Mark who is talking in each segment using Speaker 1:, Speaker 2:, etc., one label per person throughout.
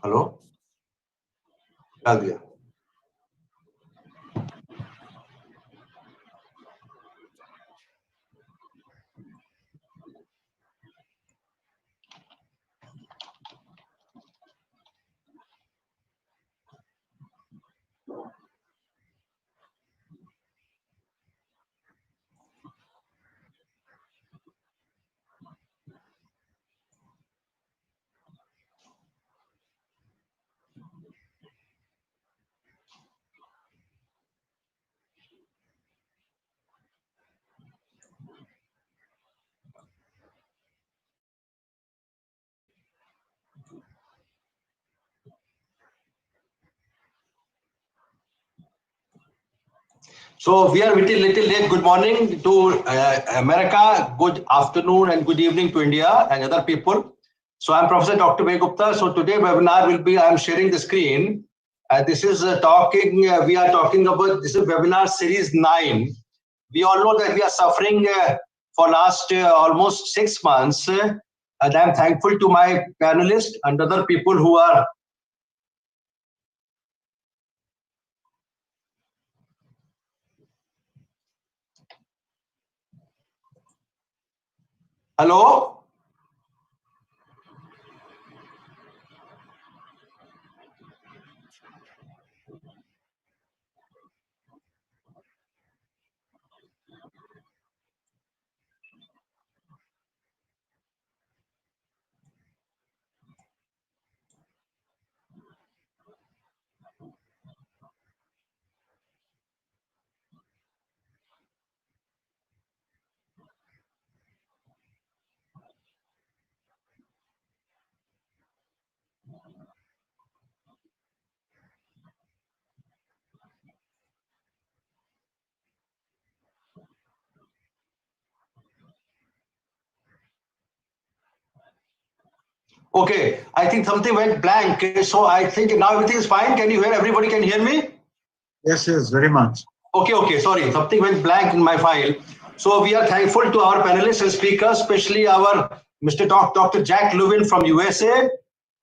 Speaker 1: Hello, डाल दिया। So we are little late. Good morning to America. Good afternoon and good evening to India and other people. So I'm Professor Dr. Bay Gupta. So today webinar will be, I'm sharing the screen. This is we are talking about, this is webinar series 9. We all know that we are suffering for last almost 6 months. And I'm thankful to my panelists and other people who are hello. Okay, I think something went blank. So I think now everything is fine. Can you hear? Everybody can hear me?
Speaker 2: Yes, very much.
Speaker 1: Okay, sorry. Something went blank in my file. So we are thankful to our panelists and speakers, especially our Mr. Dr. Jack Lubin from USA,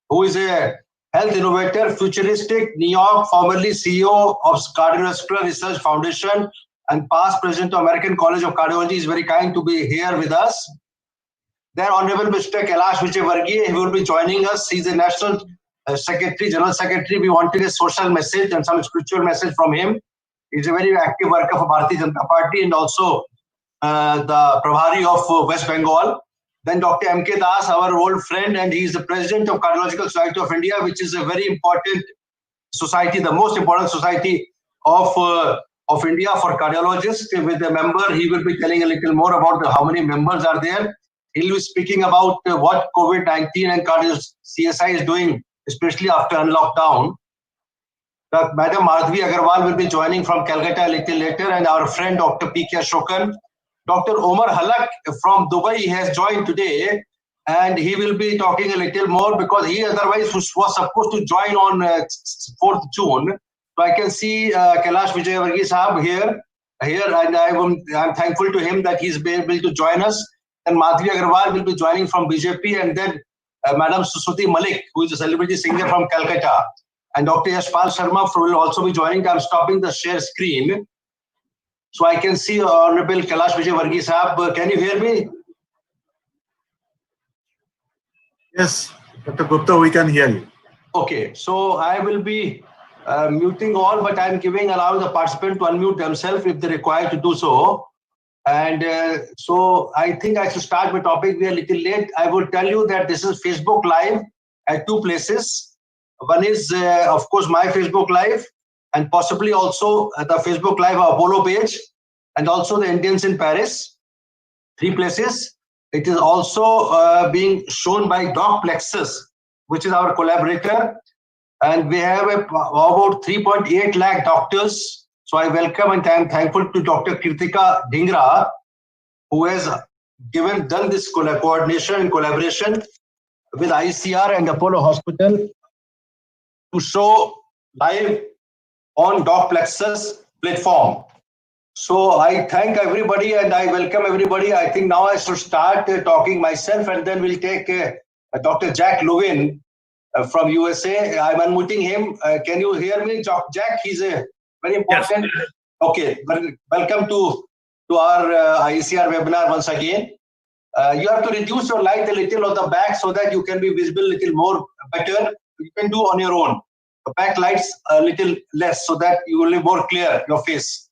Speaker 1: who is a health innovator, futuristic, New York, formerly CEO of Cardiovascular Research Foundation and past president of American College of Cardiology. Is very kind to be here with us. Then Honorable Mr. Kailash Vijayvargiya, he will be joining us. He's a National Secretary, General Secretary. We wanted a social message and some spiritual message from him. He's a very active worker for Bharatiya Janata Party and also the Prabhari of West Bengal. Then Dr. M.K. Das, our old friend, and he is the President of Cardiological Society of India, which is a very important society, the most important society of India for cardiologists. With a member, he will be telling a little more about how many members are there. He'll be speaking about what COVID-19 and CSI is doing, especially after unlockdown. Madam Madhvi Agarwal will be joining from Calcutta a little later, and our friend Dr. P.K. Ashokan. Dr. Omar Halak from Dubai has joined today, and he will be talking a little more because he otherwise was supposed to join on 4th June. So I can see Kailash Vijayvargiya Sahab here, and I'm thankful to him that he's been able to join us. And Madhvi Agarwal will be joining from BJP, and then Madam Susuti Malik, who is a celebrity singer from Calcutta. And Dr. Yashpal Sharma will also be joining. I'm stopping the share screen so I can see Honorable Kailash Vijayvargiya Sahab. Can you hear me?
Speaker 2: Yes, Dr. Gupta, we can hear you.
Speaker 1: Okay, so I will be muting all, but I'm allowing the participant to unmute themselves if they require to do so. And so I think I should start my topic. We are a little late. I will tell you that this is Facebook Live at 2 places. One is, of course, my Facebook Live, and possibly also the Facebook Live Apollo page, and also the Indians in Paris. 3 places. It is also being shown by Docplexus, which is our collaborator. And we have about 3.8 lakh doctors. So I welcome and I'm thankful to Dr. Kirtika Dhingra, who has done this coordination and collaboration with IECR and Apollo Hospital to show live on Docplexus platform. So I thank everybody and I welcome everybody. I think now I should start talking myself, and then we'll take Dr. Jack Lubin from USA. I'm unmuting him. Can you hear me, Jack? He's a very important.
Speaker 3: Yes.
Speaker 1: Okay, welcome to our IECR webinar once again. You have to reduce your light a little on the back so that you can be visible a little more better. You can do on your own. The back lights a little less so that you will be more clear, your face.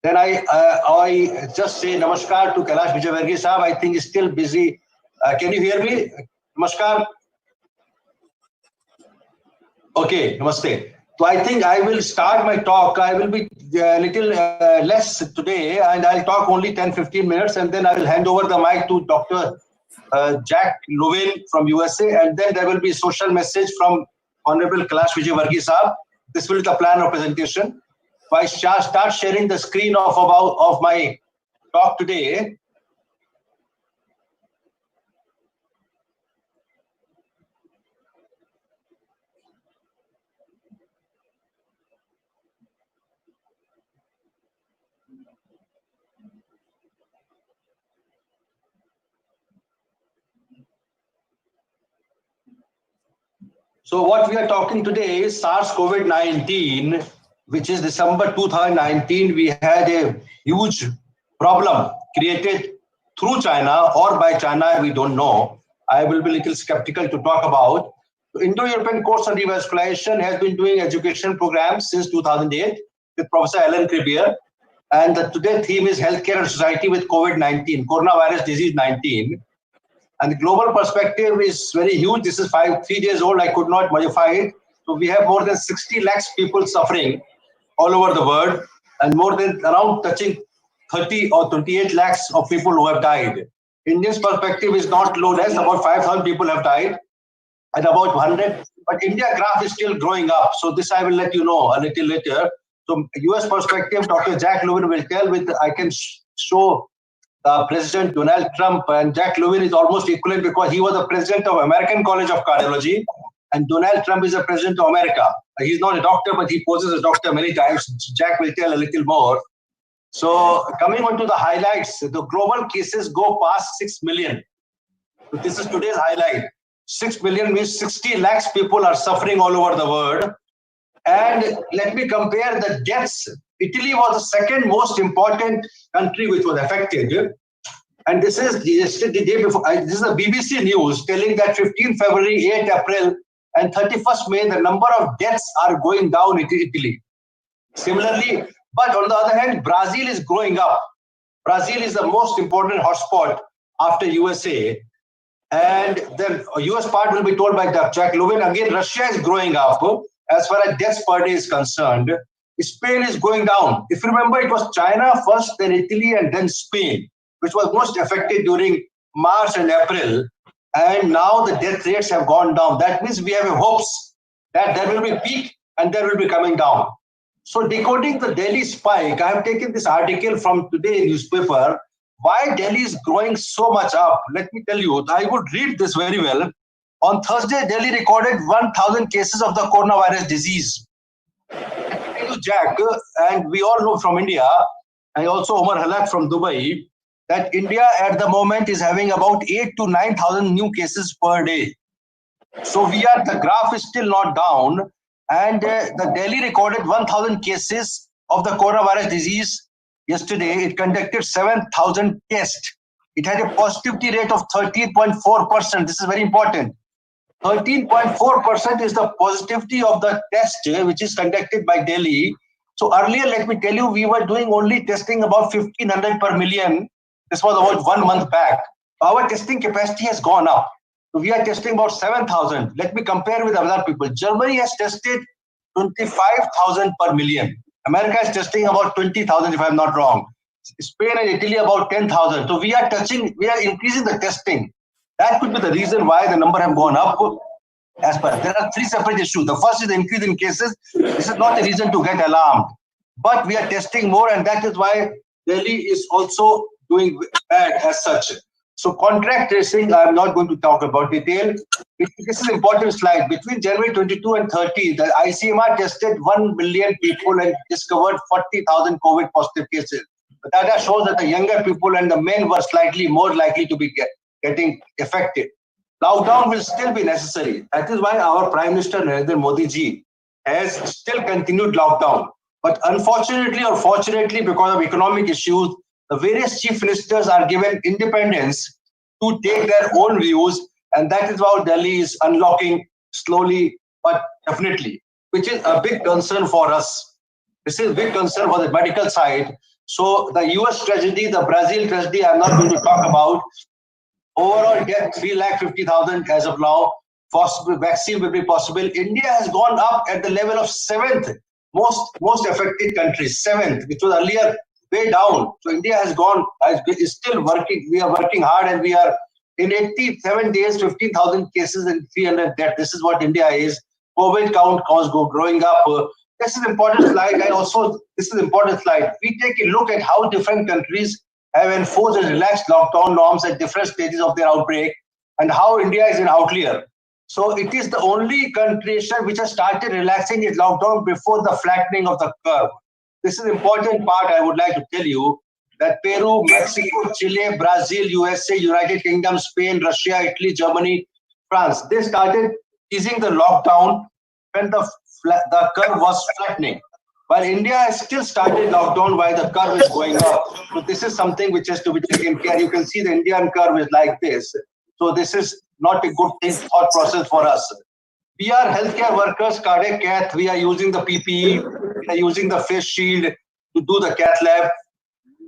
Speaker 1: Then I just say namaskar to Kailash Vijayvargiya Sahab. I think he's still busy. Can you hear me? Namaskar. Okay, namaste. So I think I will start my talk. I will be a little less today, and I'll talk only 10-15 minutes, and then I will hand over the mic to Dr. Jack Luvin from USA, and then there will be a social message from Honorable Kailash Vijayvargiya Sahab. This will be the plan of presentation. So I start sharing the screen of my talk today. So what we are talking today is SARS-CoV-19, which is December 2019. We had a huge problem created through China or by China, we don't know. I will be a little skeptical to talk about. The Indo-European Course on Revascularization has been doing education programs since 2008 with Professor Alan Crebier. And today's theme is Healthcare and Society with COVID-19, Coronavirus Disease 19. And the global perspective is very huge. This is 3 days old. I could not modify it. So we have more than 60 lakhs people suffering all over the world, and more than around touching 30 or 28 lakhs of people who have died. India's perspective is not low less. About 5,000 people have died, and about 100. But India graph is still growing up. So this I will let you know a little later. So US perspective, Dr. Jack Luvin will tell. I can show President Donald Trump, and Jack Luvin is almost equivalent because he was the president of American College of Cardiology, and Donald Trump is the president of America. He's not a doctor, but he poses as a doctor many times. Jack will tell a little more. So coming on to the highlights, the global cases go past 6 million. So this is today's highlight. 6 million means 60 lakhs people are suffering all over the world. And let me compare the deaths. Italy was the second most important country which was affected. And this is the day before. This is the BBC news telling that 15 February, 8 April, and 31st May, the number of deaths are going down in Italy. Similarly, but on the other hand, Brazil is growing up. Brazil is the most important hotspot after USA. And the US part will be told by Jack Luvin. Again, Russia is growing up as far as deaths per day is concerned. Spain is going down. If you remember, it was China first, then Italy, and then Spain, which was most affected during March and April. And now the death rates have gone down. That means we have hopes that there will be a peak and there will be coming down. So decoding the Delhi spike, I have taken this article from today's newspaper. Why Delhi is growing so much up? Let me tell you, I would read this very well. On Thursday, Delhi recorded 1,000 cases of the coronavirus disease. Jack, and we all know from India, and also Omar Halak from Dubai, that India at the moment is having about 8,000 to 9,000 new cases per day. So the graph is still not down, and the Delhi recorded 1,000 cases of the coronavirus disease yesterday. It conducted 7,000 tests. It had a positivity rate of 13.4%. This is very important. 13.4% is the positivity of the test which is conducted by Delhi. So earlier, let me tell you, we were doing only testing about 1,500 per million. This was about 1 month back. Our testing capacity has gone up. So we are testing about 7,000. Let me compare with other people. Germany has tested 25,000 per million. America is testing about 20,000 if I'm not wrong. Spain and Italy about 10,000. So we are increasing the testing. That could be the reason why the number have gone up. There are 3 separate issues. The first is the increase in cases. This is not a reason to get alarmed. But we are testing more, and that is why Delhi is also doing bad as such. So contract tracing, I am not going to talk about detail. This is an important slide. Between January 22 and 30, the ICMR tested 1 million people and discovered 40,000 COVID positive cases. The data shows that the younger people and the men were slightly more likely to be getting affected. lockdown will still be necessary. That is why our Prime Minister Narendra Modi ji has still continued lockdown. But unfortunately or fortunately, because of economic issues, the various chief ministers are given independence to take their own views, and that is how Delhi is unlocking slowly but definitely, which is a big concern for us. This is a big concern for the medical side. So the US tragedy, the Brazil tragedy, I'm not going to talk about. Overall death, 350,000 as of now. Possible vaccine will be possible. India has gone up at the level of 7th most affected country, 7th, which was earlier way down. So India has gone, is still working. We are working hard, and we are in 87 days, 15,000 cases and 300 deaths. This is what India is. COVID count growing up. This is important slide. This is important slide. We take a look at how different countries have enforced and relaxed lockdown norms at different stages of their outbreak, and how India is an outlier. So it is the only country which has started relaxing its lockdown before the flattening of the curve. This is an important part I would like to tell you, that Peru, Mexico, Chile, Brazil, USA, United Kingdom, Spain, Russia, Italy, Germany, France, they started easing the lockdown when the curve was flattening. While India has still started lockdown while the curve is going up. So this is something which has to be taken care. You can see the Indian curve is like this. So this is not a good thought process for us. We are healthcare workers, cardiac cath. We are using the PPE. We are using the face shield to do the cath lab.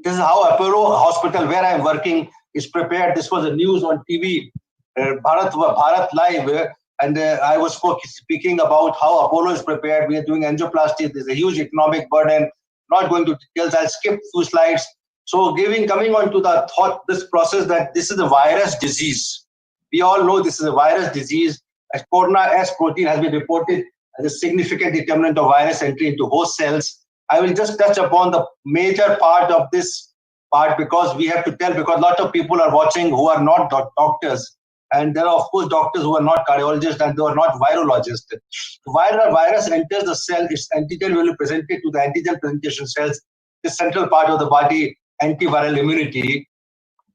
Speaker 1: This is how Apollo Hospital, where I am working, is prepared. This was the news on TV, Bharat Live. And I was speaking about how Apollo is prepared. We are doing angioplasty. There's a huge economic burden. Not going to details. I'll skip few slides. So coming on to the thought, this process that this is a virus disease. We all know this is a virus disease. As corona S protein has been reported as a significant determinant of virus entry into host cells. I will just touch upon the major part of this part, because we have to tell, because a lot of people are watching who are not doctors. And there are, of course, doctors who are not cardiologists and who are not virologists. Virus enters the cell, its antigen will be presented to the antigen presentation cells, the central part of the body, antiviral immunity.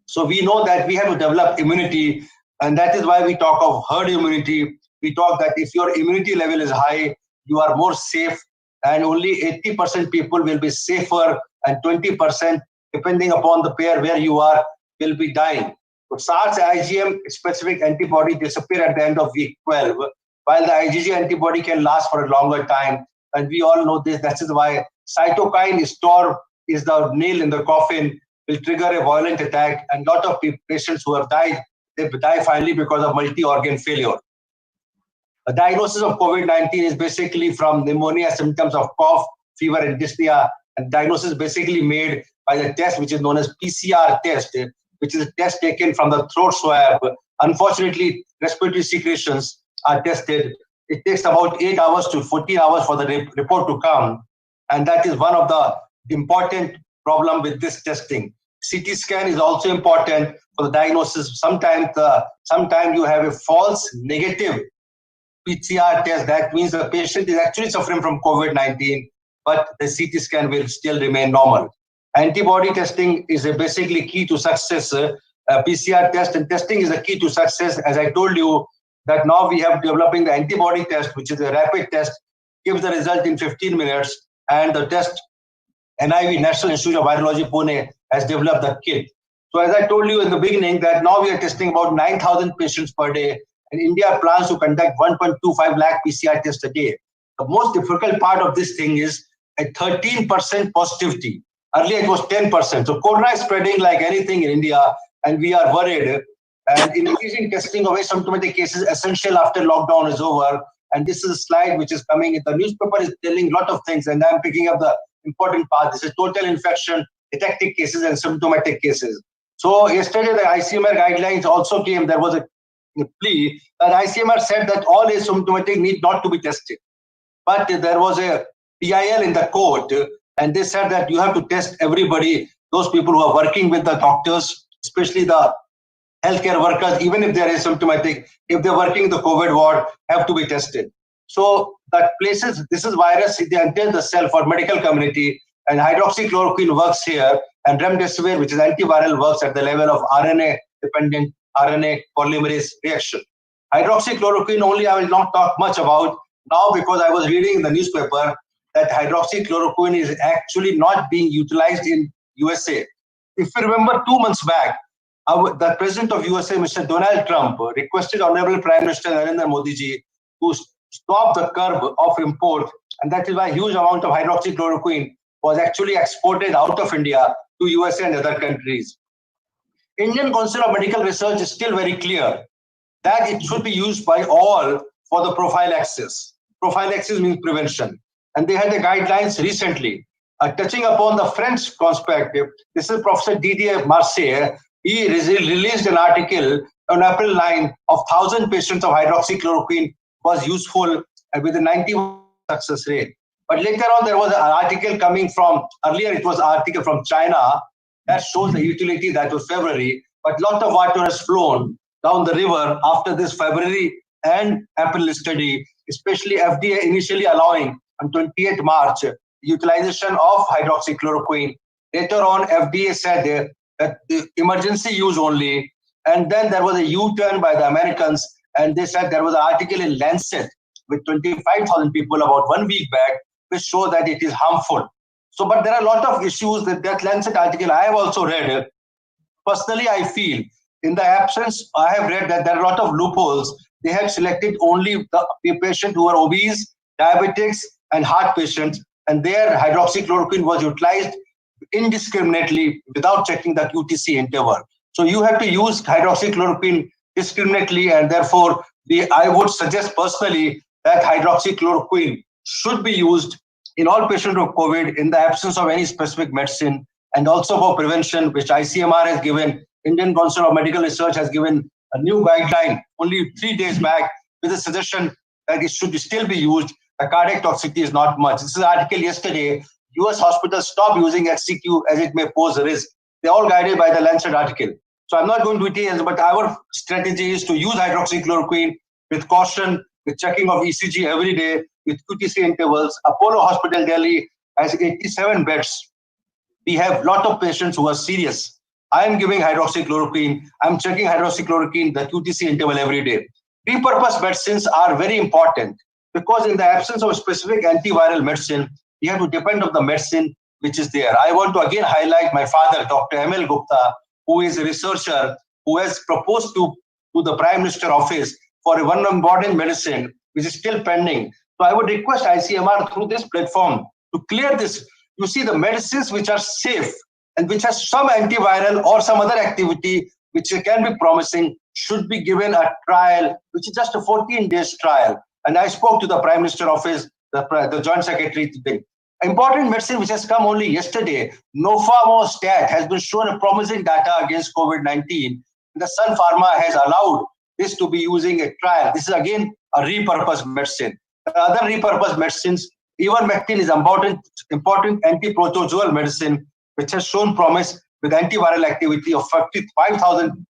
Speaker 1: So we know that we have to develop immunity, and that is why we talk of herd immunity. We talk that if your immunity level is high, you are more safe, and only 80% people will be safer, and 20%, depending upon the pair where you are, will be dying. But SARS IgM specific antibody disappear at the end of week 12, while the IgG antibody can last for a longer time. And we all know this. That is why cytokine storm is the nail in the coffin, will trigger a violent attack. And a lot of patients who have died, they die finally because of multi-organ failure. The diagnosis of COVID-19 is basically from pneumonia, symptoms of cough, fever, and dyspnea. And diagnosis is basically made by the test which is known as PCR test, which is a test taken from the throat swab. Unfortunately, respiratory secretions are tested. It takes about 8 hours to 14 hours for the report to come. And that is one of the important problem with this testing. CT scan is also important for the diagnosis. Sometimes you have a false negative PCR test. That means the patient is actually suffering from COVID-19, but the CT scan will still remain normal. Antibody testing is basically key to success. PCR test and testing is the key to success. As I told you, that now we have developing the antibody test, which is a rapid test, gives the result in 15 minutes. And the test, NIV, National Institute of Virology, Pune, has developed the kit. So as I told you in the beginning, that now we are testing about 9,000 patients per day. And India plans to conduct 1.25 lakh PCR tests a day. The most difficult part of this thing is a 13% positivity. Earlier it was 10%. So corona is spreading like anything in India, and we are worried. And increasing testing of asymptomatic cases is essential after lockdown is over. And this is a slide which is coming. The newspaper is telling a lot of things, and I'm picking up the important part. This is total infection, detected cases, and symptomatic cases. So yesterday the ICMR guidelines also came. There was a plea that ICMR said that all asymptomatic need not to be tested. But there was a PIL in the court, and they said that you have to test everybody, those people who are working with the doctors, especially the healthcare workers, even if they're asymptomatic, if they're working in the COVID ward, have to be tested. So that places, this is virus, they enter the cell for medical community, and hydroxychloroquine works here, and remdesivir, which is antiviral, works at the level of RNA-dependent RNA polymerase reaction. Hydroxychloroquine only I will not talk much about now because I was reading in the newspaper that hydroxychloroquine is actually not being utilized in USA. If you remember 2 months back, the president of USA, Mr. Donald Trump, requested Honorable Prime Minister Narendra Modi ji to stop the curb of import, and that is why a huge amount of hydroxychloroquine was actually exported out of India to USA and other countries. Indian Council of Medical Research is still very clear that it should be used by all for the prophylaxis. Prophylaxis means prevention. And they had the guidelines recently. Touching upon the French perspective, this is Professor Didier Marseille. He released an article on April 9 of 1,000 patients of hydroxychloroquine was useful with a 91% success rate. But later on, there was an article coming from, earlier it was an article from China that shows the utility. That was February, but a lot of water has flown down the river after this February and April study, especially FDA initially allowing on 28 March utilization of hydroxychloroquine. Later on, FDA said that the emergency use only, and then there was a U-turn by the Americans, and they said there was an article in Lancet with 25,000 people about 1 week back, which show that it is harmful. So, but there are a lot of issues with that Lancet article. I have also read. Personally, I feel in the absence, I have read that there are a lot of loopholes. They have selected only the patients who are obese, diabetics, and heart patients, and their hydroxychloroquine was utilized indiscriminately without checking the QTC interval. So you have to use hydroxychloroquine discriminately, and therefore I would suggest personally that hydroxychloroquine should be used in all patients of COVID in the absence of any specific medicine, and also for prevention, which ICMR has given, Indian Council of Medical Research has given a new guideline only 3 days back with a suggestion that it should still be used. The cardiac toxicity is not much. This is an article yesterday. US hospitals stop using HCQ as it may pose a risk. They're all guided by the Lancet article. So I'm not going to details, but our strategy is to use hydroxychloroquine with caution, with checking of ECG every day, with QTC intervals. Apollo Hospital Delhi has 87 beds. We have a lot of patients who are serious. I am giving hydroxychloroquine. I'm checking hydroxychloroquine, the QTC interval every day. Repurposed medicines are very important because in the absence of a specific antiviral medicine, you have to depend on the medicine which is there. I want to again highlight my father, Dr. M.L. Gupta, who is a researcher who has proposed to the Prime Minister office for one important medicine which is still pending. So I would request ICMR through this platform to clear this. You see, the medicines which are safe and which has some antiviral or some other activity which can be promising should be given a trial, which is just a 14 days trial. And I spoke to the Prime Minister office, the Joint Secretary today. Important medicine which has come only yesterday, Nofamostat, has been shown a promising data against COVID-19. The Sun Pharma has allowed this to be using a trial. This is again a repurposed medicine. The other repurposed medicines, ivermectin is important anti-protozoal medicine which has shown promise with antiviral activity of 5,000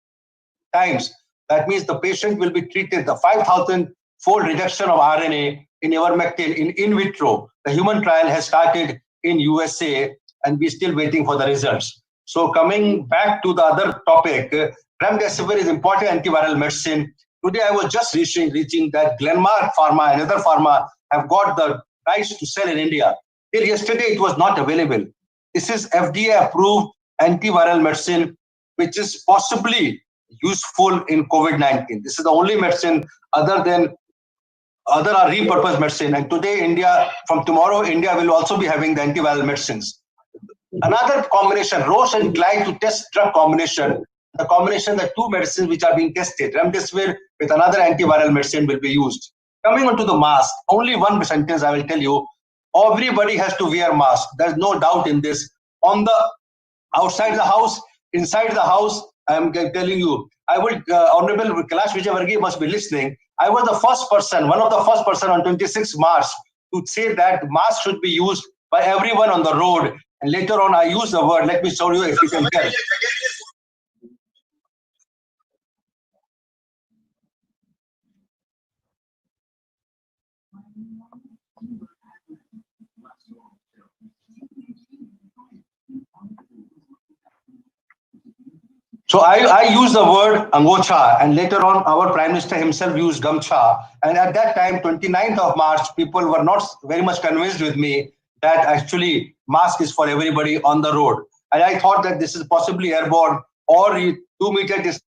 Speaker 1: times. That means the patient will be treated the 5,000-fold reduction of RNA in ivermectin in vitro. The human trial has started in USA, and we're still waiting for the results. So coming back to the other topic, remdesivir is important antiviral medicine. Today I was just reaching that Glenmark Pharma and other pharma have got the rights to sell in India. Till yesterday it was not available. This is FDA approved antiviral medicine which is possibly useful in COVID-19. This is the only medicine other are repurposed medicine. And today India, from tomorrow, India will also be having the antiviral medicines. Another combination, Roche and Glide to test drug combination. The combination, the two medicines which are being tested, remdesivir with another antiviral medicine will be used. Coming on to the mask, only one sentence I will tell you. Everybody has to wear mask. There's no doubt in this. On the outside the house, inside the house, I am telling you, I will, Honorable Kailash Vijayvargiya must be listening. I was the first person, one of the first person on 26 March to say that mask should be used by everyone on the road. And later on, I use the word, let me show you if you can tell. So I use the word angocha, and later on our Prime Minister himself used gamcha. And at that time, 29th of March, people were not very much convinced with me that actually mask is for everybody on the road. And I thought that this is possibly airborne or 2-meter distance.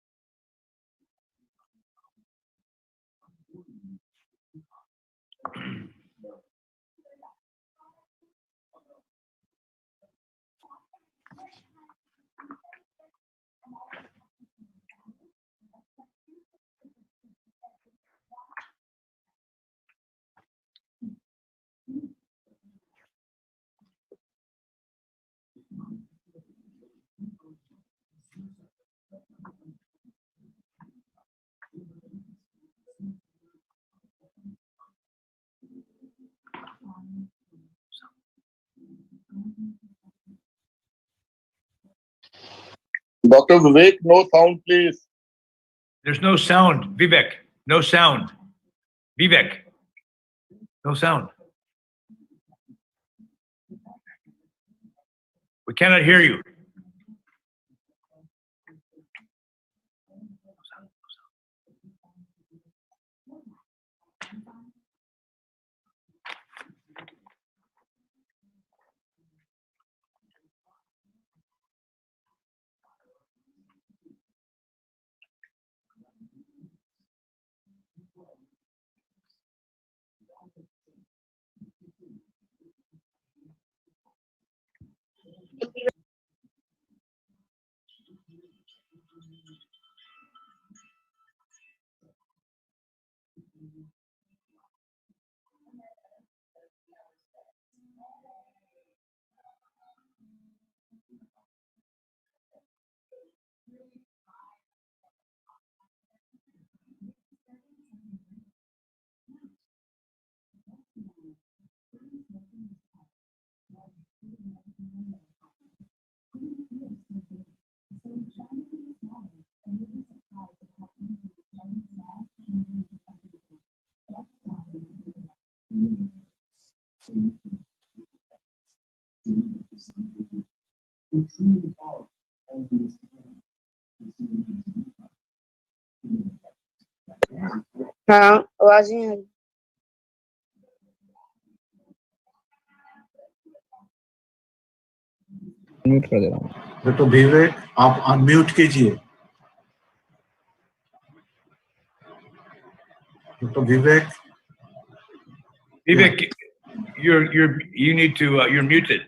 Speaker 3: Dr. Vivek, no sound, please.
Speaker 4: There's no sound. Vivek, no sound. Vivek, no sound. We cannot hear you.
Speaker 5: हाँ आवाज नहीं आ रही।
Speaker 6: Mute कर दे रहा हूँ।
Speaker 2: Doctor विवेक आप unmute कीजिए। Doctor Vivek,
Speaker 4: Vivek, you need to, you're muted.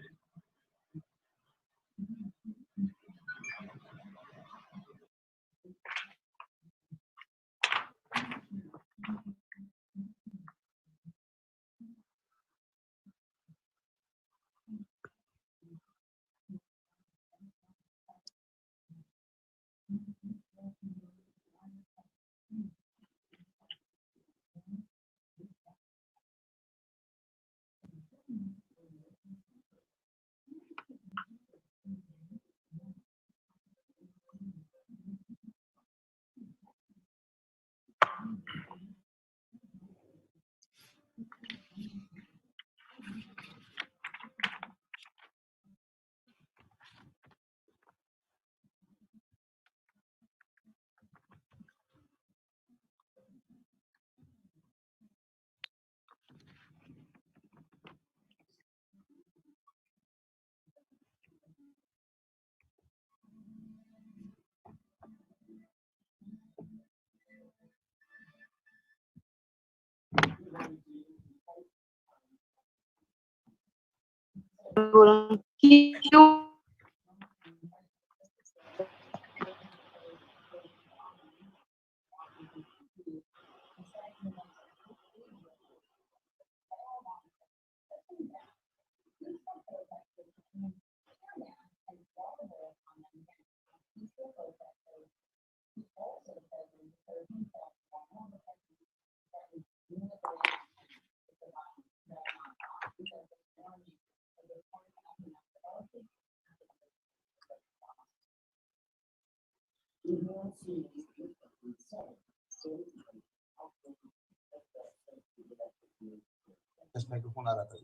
Speaker 1: Microphone आ रहा था,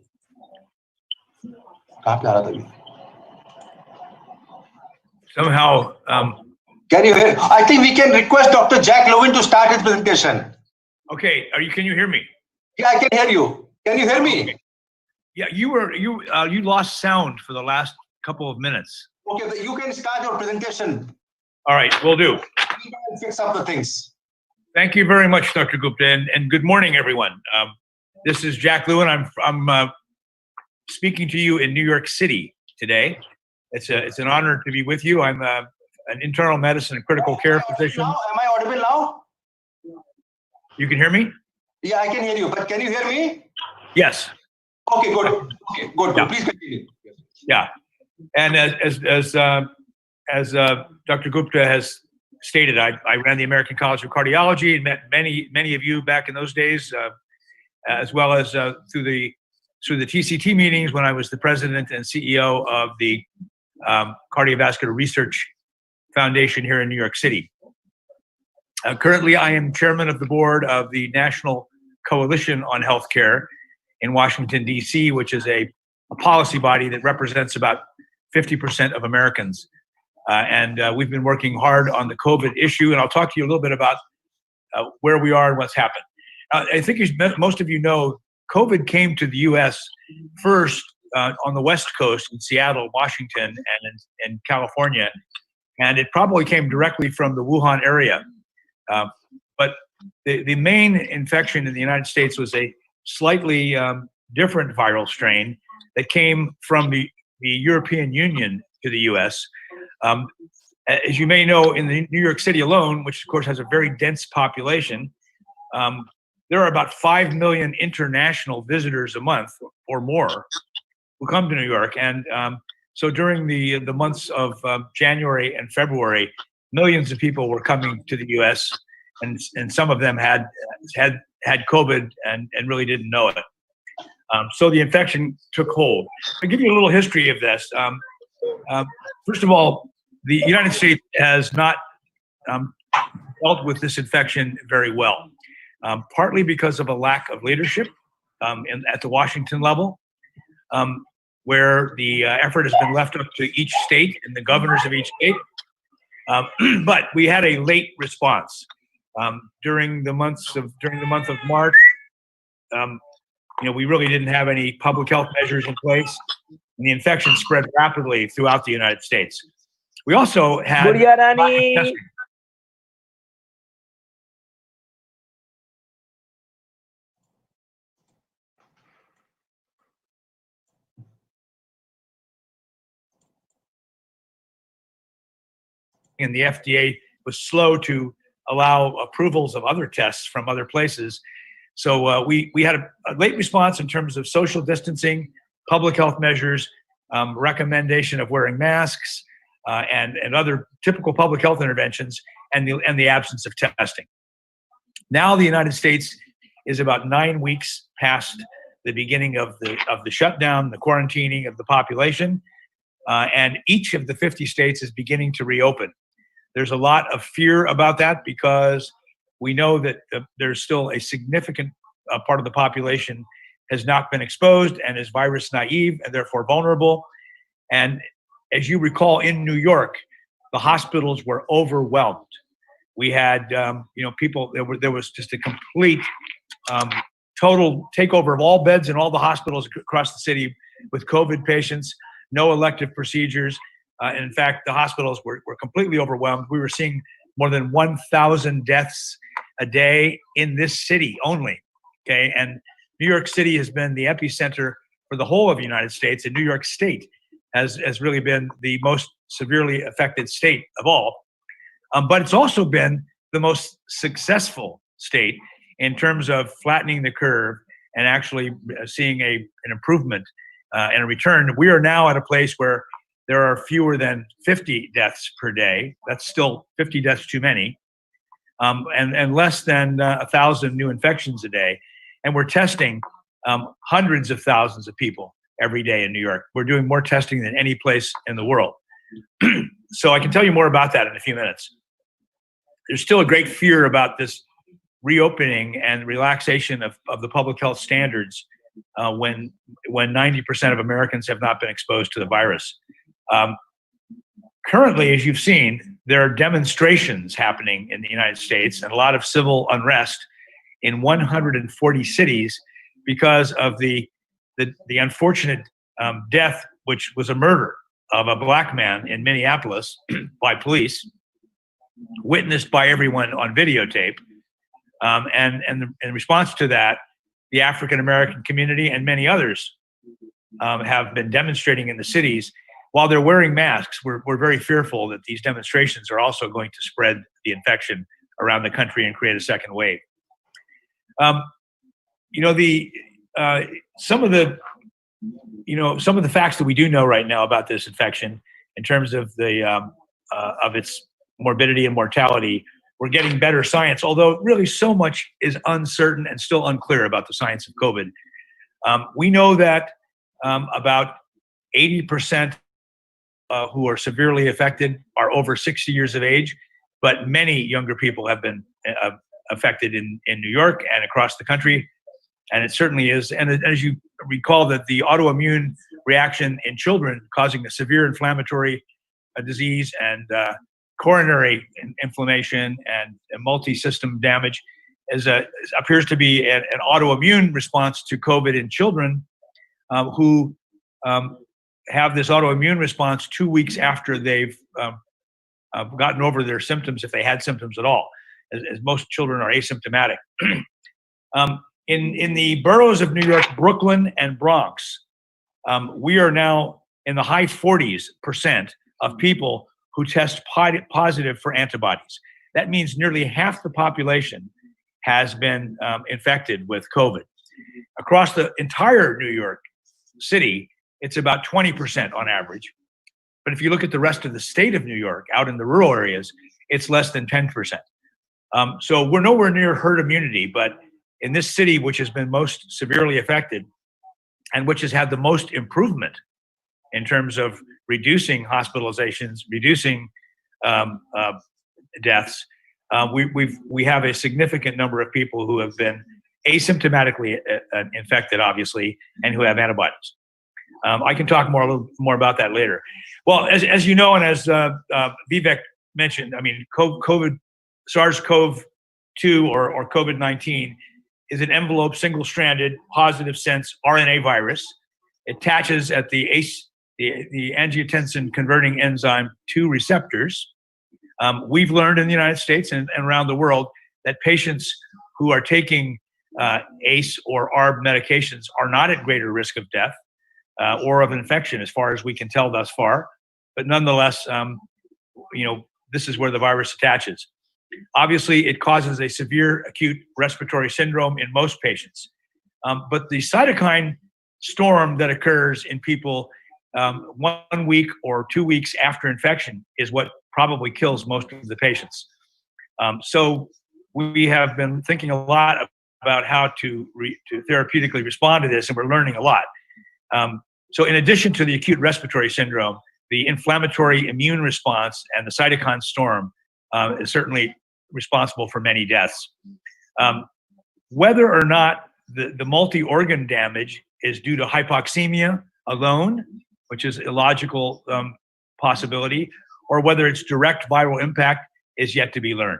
Speaker 1: कहाँ पे आ रहा था?
Speaker 4: Somehow
Speaker 1: Can you hear? I think we can request Dr. Jack Lewin to start his presentation.
Speaker 4: Okay, can you hear me?
Speaker 1: Yeah, I can hear you. Can you hear me?
Speaker 4: Okay. Yeah, you lost sound for the last couple of minutes.
Speaker 1: Okay, but you can start your presentation.
Speaker 4: All right, will do.
Speaker 1: We can fix up the things.
Speaker 4: Thank you very much, Dr. Gupta, and good morning, everyone. This is Jack Lewin. I'm speaking to you in New York City today. It's an honor to be with you. I'm an internal medicine and critical care physician.
Speaker 1: Am I audible now?
Speaker 4: You can hear me?
Speaker 1: Yeah, I can hear you. But can you hear me?
Speaker 4: Yes.
Speaker 1: Okay, good. Okay, good.
Speaker 4: Yeah.
Speaker 1: Please continue.
Speaker 4: Yeah. And as Dr. Gupta has stated, I ran the American College of Cardiology and met many of you back in those days, as well as through the TCT meetings when I was the president and CEO of the Cardiovascular Research Foundation here in New York City. Currently, I am chairman of the board of the National Coalition on Healthcare in Washington, D.C., which is a policy body that represents about 50% of Americans. And we've been working hard on the COVID issue, and I'll talk to you a little bit about where we are and what's happened. I think most of you know, COVID came to the U.S. first on the West Coast in Seattle, Washington, and in California, and it probably came directly from the Wuhan area. But the main infection in the United States was a slightly different viral strain that came from the European Union to the U.S. As you may know, in the New York City alone, which of course has a very dense population, there are about 5 million international visitors a month or more who come to New York. And so during the months of January and February, millions of people were coming to the U.S. and some of them had COVID and really didn't know it. So the infection took hold. I'll give you a little history of this. First of all, the United States has not dealt with this infection very well, partly because of a lack of leadership at the Washington level, where the effort has been left up to each state and the governors of each state. But we had a late response during the month of March. We really didn't have any public health measures in place, and the infection spread rapidly throughout the United States. We also had testing. And the FDA was slow to allow approvals of other tests from other places. So we had a late response in terms of social distancing, public health measures, recommendation of wearing masks, and other typical public health interventions, and the absence of testing. Now the United States is about 9 weeks past the beginning of the shutdown, the quarantining of the population, and each of the 50 states is beginning to reopen. There's a lot of fear about that because we know that there's still a significant part of the population has not been exposed and is virus naive and therefore vulnerable. And as you recall, in New York, the hospitals were overwhelmed. We had, people. There was just a complete, total takeover of all beds in all the hospitals across the city with COVID patients. No elective procedures. And in fact, the hospitals were completely overwhelmed. We were seeing more than 1,000 deaths a day in this city only. Okay, and New York City has been the epicenter for the whole of the United States, and New York State has really been the most severely affected state of all. But it's also been the most successful state in terms of flattening the curve and actually seeing an improvement and a return. We are now at a place where there are fewer than 50 deaths per day. That's still 50 deaths too many, and less than 1,000 new infections a day. And we're testing hundreds of thousands of people every day in New York. We're doing more testing than any place in the world. So I can tell you more about that in a few minutes. There's still a great fear about this reopening and relaxation of the public health standards when 90% of Americans have not been exposed to the virus. Currently, as you've seen, there are demonstrations happening in the United States and a lot of civil unrest in 140 cities because of the unfortunate death, which was a murder of a black man in Minneapolis by police, witnessed by everyone on videotape. And in response to that, the African American community and many others have been demonstrating in the cities. While they're wearing masks, we're very fearful that these demonstrations are also going to spread the infection around the country and create a second wave. Some of the facts that we do know right now about this infection, in terms of of its morbidity and mortality, we're getting better science. Although really so much is uncertain and still unclear about the science of COVID. We know that about 80% who are severely affected are over 60 years of age, but many younger people have been affected in New York and across the country, and it certainly is. And as you recall, that the autoimmune reaction in children causing a severe inflammatory disease and coronary inflammation and multi-system damage appears to be an autoimmune response to COVID in children who have this autoimmune response 2 weeks after they've gotten over their symptoms, if they had symptoms at all, as most children are asymptomatic. In the boroughs of New York, Brooklyn, and Bronx, we are now in the high 40% of people who test positive for antibodies. That means nearly half the population has been infected with COVID. Across the entire New York City, it's about 20% on average. But if you look at the rest of the state of New York, out in the rural areas, it's less than 10%. So we're nowhere near herd immunity, but in this city, which has been most severely affected and which has had the most improvement in terms of reducing hospitalizations, reducing deaths, we have a significant number of people who have been asymptomatically infected, obviously, and who have antibodies. I can talk a little more about that later. Well, as you know, and as Vivek mentioned, I mean, SARS-CoV-2 or COVID-19 is an enveloped, single-stranded, positive sense RNA virus. It attaches at the angiotensin converting enzyme 2 receptors. We've learned in the United States and around the world that patients who are taking ACE or ARB medications are not at greater risk of death or of infection, as far as we can tell thus far. But nonetheless, this is where the virus attaches. Obviously, it causes a severe acute respiratory syndrome in most patients. But the cytokine storm that occurs in people 1 week or 2 weeks after infection is what probably kills most of the patients. So we have been thinking a lot about how to therapeutically respond to this, and we're learning a lot. So in addition to the acute respiratory syndrome, the inflammatory immune response and the cytokine storm is certainly responsible for many deaths. Whether or not the multi-organ damage is due to hypoxemia alone, which is a logical possibility, or whether it's direct viral impact is yet to be learned.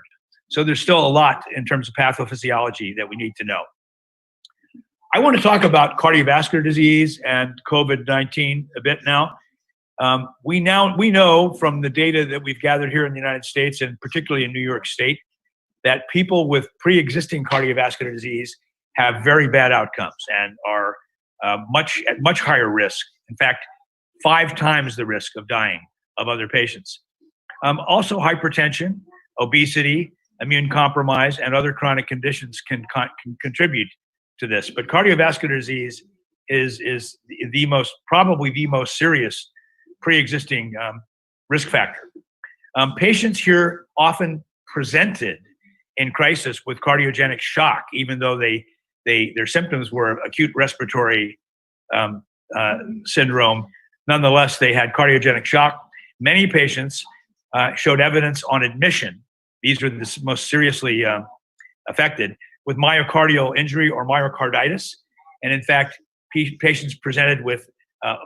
Speaker 4: So there's still a lot in terms of pathophysiology that we need to know. I want to talk about cardiovascular disease and COVID-19 a bit now. We know from the data that we've gathered here in the United States, and particularly in New York State, that people with pre-existing cardiovascular disease have very bad outcomes and are at much higher risk. In fact, 5 times the risk of dying of other patients. Also, hypertension, obesity, immune compromise, and other chronic conditions can contribute to this. But cardiovascular disease is probably the most serious pre-existing risk factor. Patients here often presented in crisis with cardiogenic shock, even though their symptoms were acute respiratory syndrome. Nonetheless, they had cardiogenic shock. Many patients showed evidence on admission. These are the most seriously affected with myocardial injury or myocarditis. And in fact, patients presented with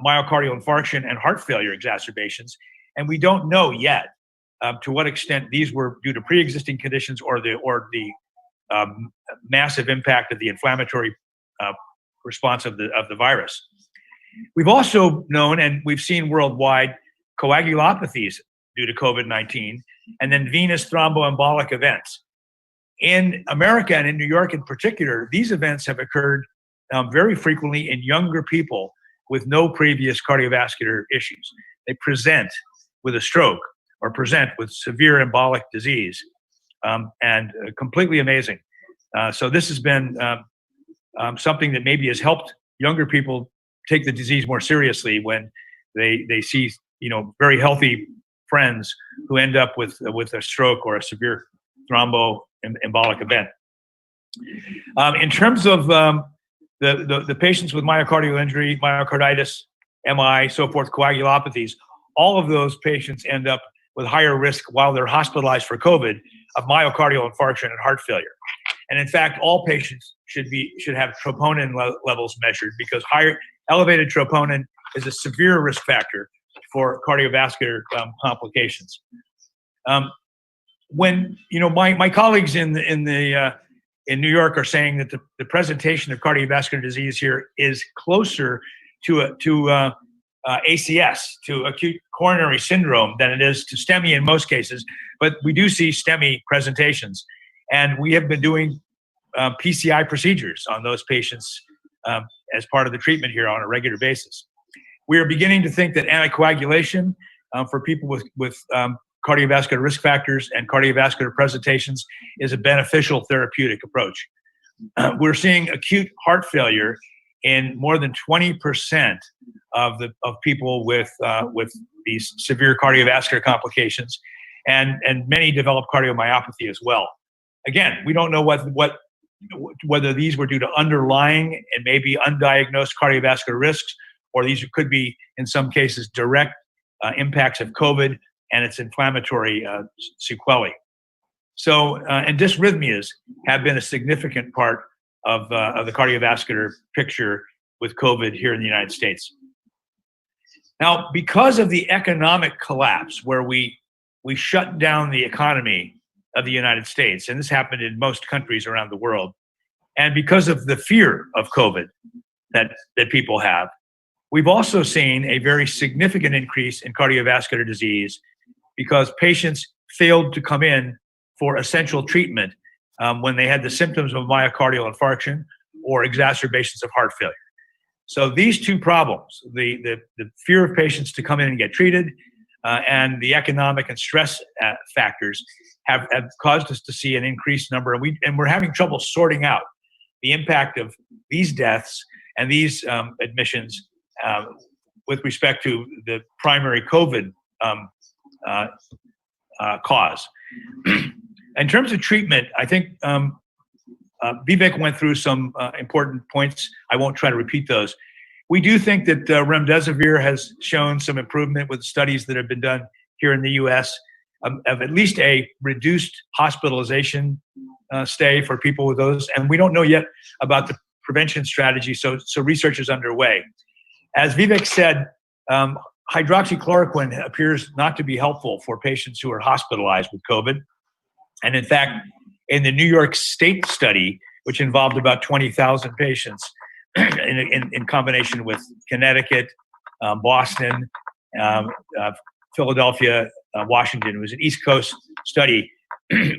Speaker 4: myocardial infarction and heart failure exacerbations. And we don't know yet to what extent these were due to pre-existing conditions or the massive impact of the inflammatory response of the virus. We've also known, and we've seen worldwide, coagulopathies due to COVID-19, and then venous thromboembolic events. In America and in New York in particular, these events have occurred very frequently in younger people with no previous cardiovascular issues. They present with a stroke or present with severe embolic disease, and completely amazing. So this has been something that maybe has helped younger people take the disease more seriously when they see, very healthy friends who end up with a stroke or a severe thromboembolic event. In terms of the patients with myocardial injury, myocarditis, MI, so forth, coagulopathies, all of those patients end up with higher risk while they're hospitalized for COVID of myocardial infarction and heart failure. And in fact, all patients should have troponin levels measured, because elevated troponin is a severe risk factor for cardiovascular complications. When my colleagues in New York are saying that the presentation of cardiovascular disease here is closer to ACS, to acute coronary syndrome, than it is to STEMI in most cases, but we do see STEMI presentations, and we have been doing PCI procedures on those patients as part of the treatment here on a regular basis. We are beginning to think that anticoagulation for people with cardiovascular risk factors and cardiovascular presentations is a beneficial therapeutic approach. We're seeing acute heart failure in more than 20% of people with these severe cardiovascular complications, and many develop cardiomyopathy as well. Again, we don't know whether these were due to underlying and maybe undiagnosed cardiovascular risks, or these could be, in some cases, direct impacts of COVID and its inflammatory sequelae. So, and dysrhythmias have been a significant part of the cardiovascular picture with COVID here in the United States. Now, because of the economic collapse, where we shut down the economy of the United States, and this happened in most countries around the world, and because of the fear of COVID that people have, we've also seen a very significant increase in cardiovascular disease because patients failed to come in for essential treatment when they had the symptoms of myocardial infarction or exacerbations of heart failure. So these two problems, the fear of patients to come in and get treated, and the economic and stress factors have caused us to see an increased number, and we're having trouble sorting out the impact of these deaths and these admissions with respect to the primary COVID cause. In terms of treatment, I think Vivek went through some important points. I won't try to repeat those. We do think that remdesivir has shown some improvement with studies that have been done here in the US of at least a reduced hospitalization stay for people with those. And we don't know yet about the prevention strategy, so research is underway. As Vivek said, hydroxychloroquine appears not to be helpful for patients who are hospitalized with COVID. And in fact, in the New York State study, which involved about 20,000 patients in combination with Connecticut, Boston, Philadelphia, Washington, it was an East Coast study,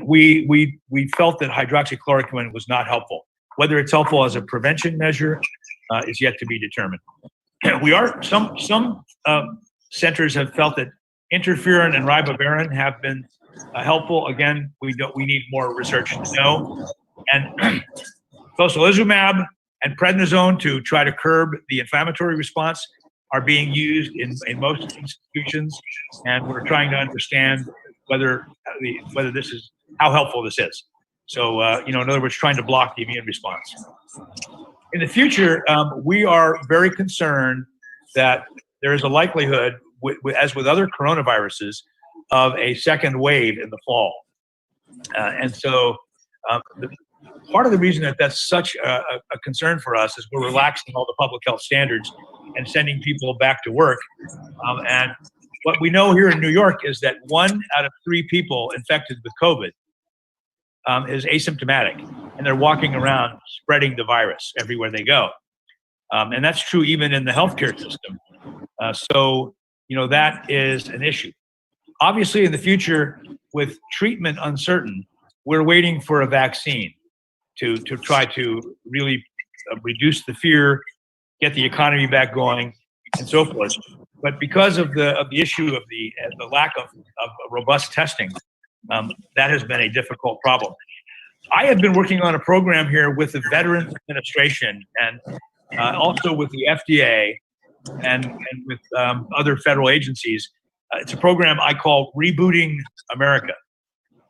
Speaker 4: we felt that hydroxychloroquine was not helpful. Whether it's helpful as a prevention measure is yet to be determined. Some centers have felt that interferon and ribavirin have been helpful. Again, we need more research to know. And tocilizumab and prednisone to try to curb the inflammatory response are being used in most institutions, and we're trying to understand whether this is how helpful this is. So, in other words, trying to block the immune response. In the future, we are very concerned that there is a likelihood, as with other coronaviruses, of a second wave in the fall. And so part of the reason that that's such a concern for us is we're relaxing all the public health standards and sending people back to work. And what we know here in New York is that 1 out of 3 people infected with COVID is asymptomatic, and they're walking around spreading the virus everywhere they go. And that's true even in the healthcare system. So, that is an issue. Obviously, in the future, with treatment uncertain, we're waiting for a vaccine to try to really reduce the fear, get the economy back going, and so forth. But because of the issue of the lack of robust testing, that has been a difficult problem. I have been working on a program here with the Veterans Administration and also with the FDA and with other federal agencies. It's a program I call Rebooting America.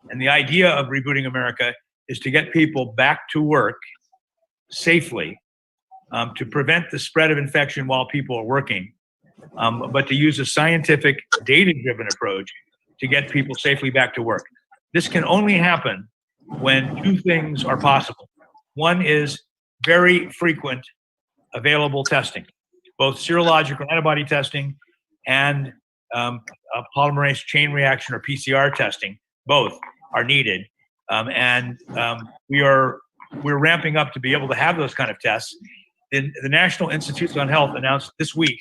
Speaker 4: And the idea of Rebooting America is to get people back to work safely, to prevent the spread of infection while people are working, but to use a scientific, data-driven approach to get people safely back to work. This can only happen when 2 things are possible. One is very frequent available testing, both serologic or antibody testing and polymerase chain reaction or PCR testing. Both are needed, we're ramping up to be able to have those kind of tests. The National Institutes on Health announced this week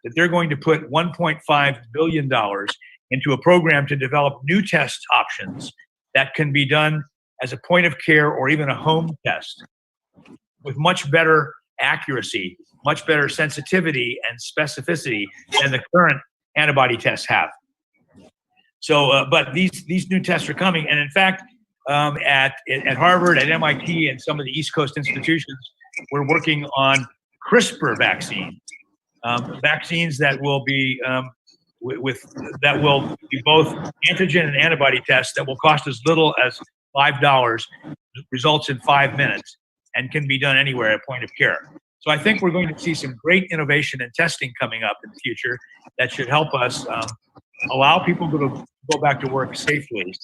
Speaker 4: that they're going to put $1.5 billion into a program to develop new test options that can be done as a point of care or even a home test with much better accuracy, much better sensitivity and specificity than the current antibody tests have. So, but these new tests are coming, and in fact, at Harvard, at MIT, and some of the East Coast institutions, we're working on CRISPR vaccines, vaccines that will be that will be both antigen and antibody tests that will cost as little as $5, results in 5 minutes, and can be done anywhere at point of care. So I think we're going to see some great innovation and testing coming up in the future that should help us allow people to go back to work safely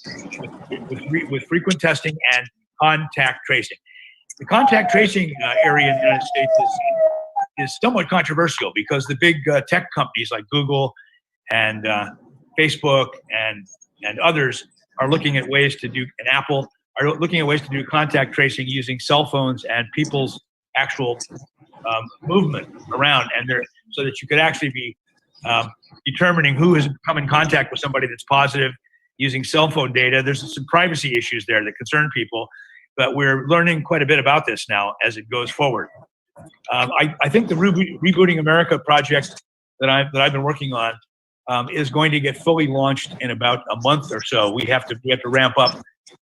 Speaker 4: with frequent testing and contact tracing. The contact tracing area in the United States is somewhat controversial because the big tech companies like Google and Facebook and others are looking at ways to do, and Apple are looking at ways to do contact tracing using cell phones and people's actual movement around, and so that you could actually be determining who has come in contact with somebody that's positive using cell phone data. There's some privacy issues there that concern people, but we're learning quite a bit about this now as it goes forward. I think the Rebooting America project that I've been working on is going to get fully launched in about a month or so. We have to ramp up,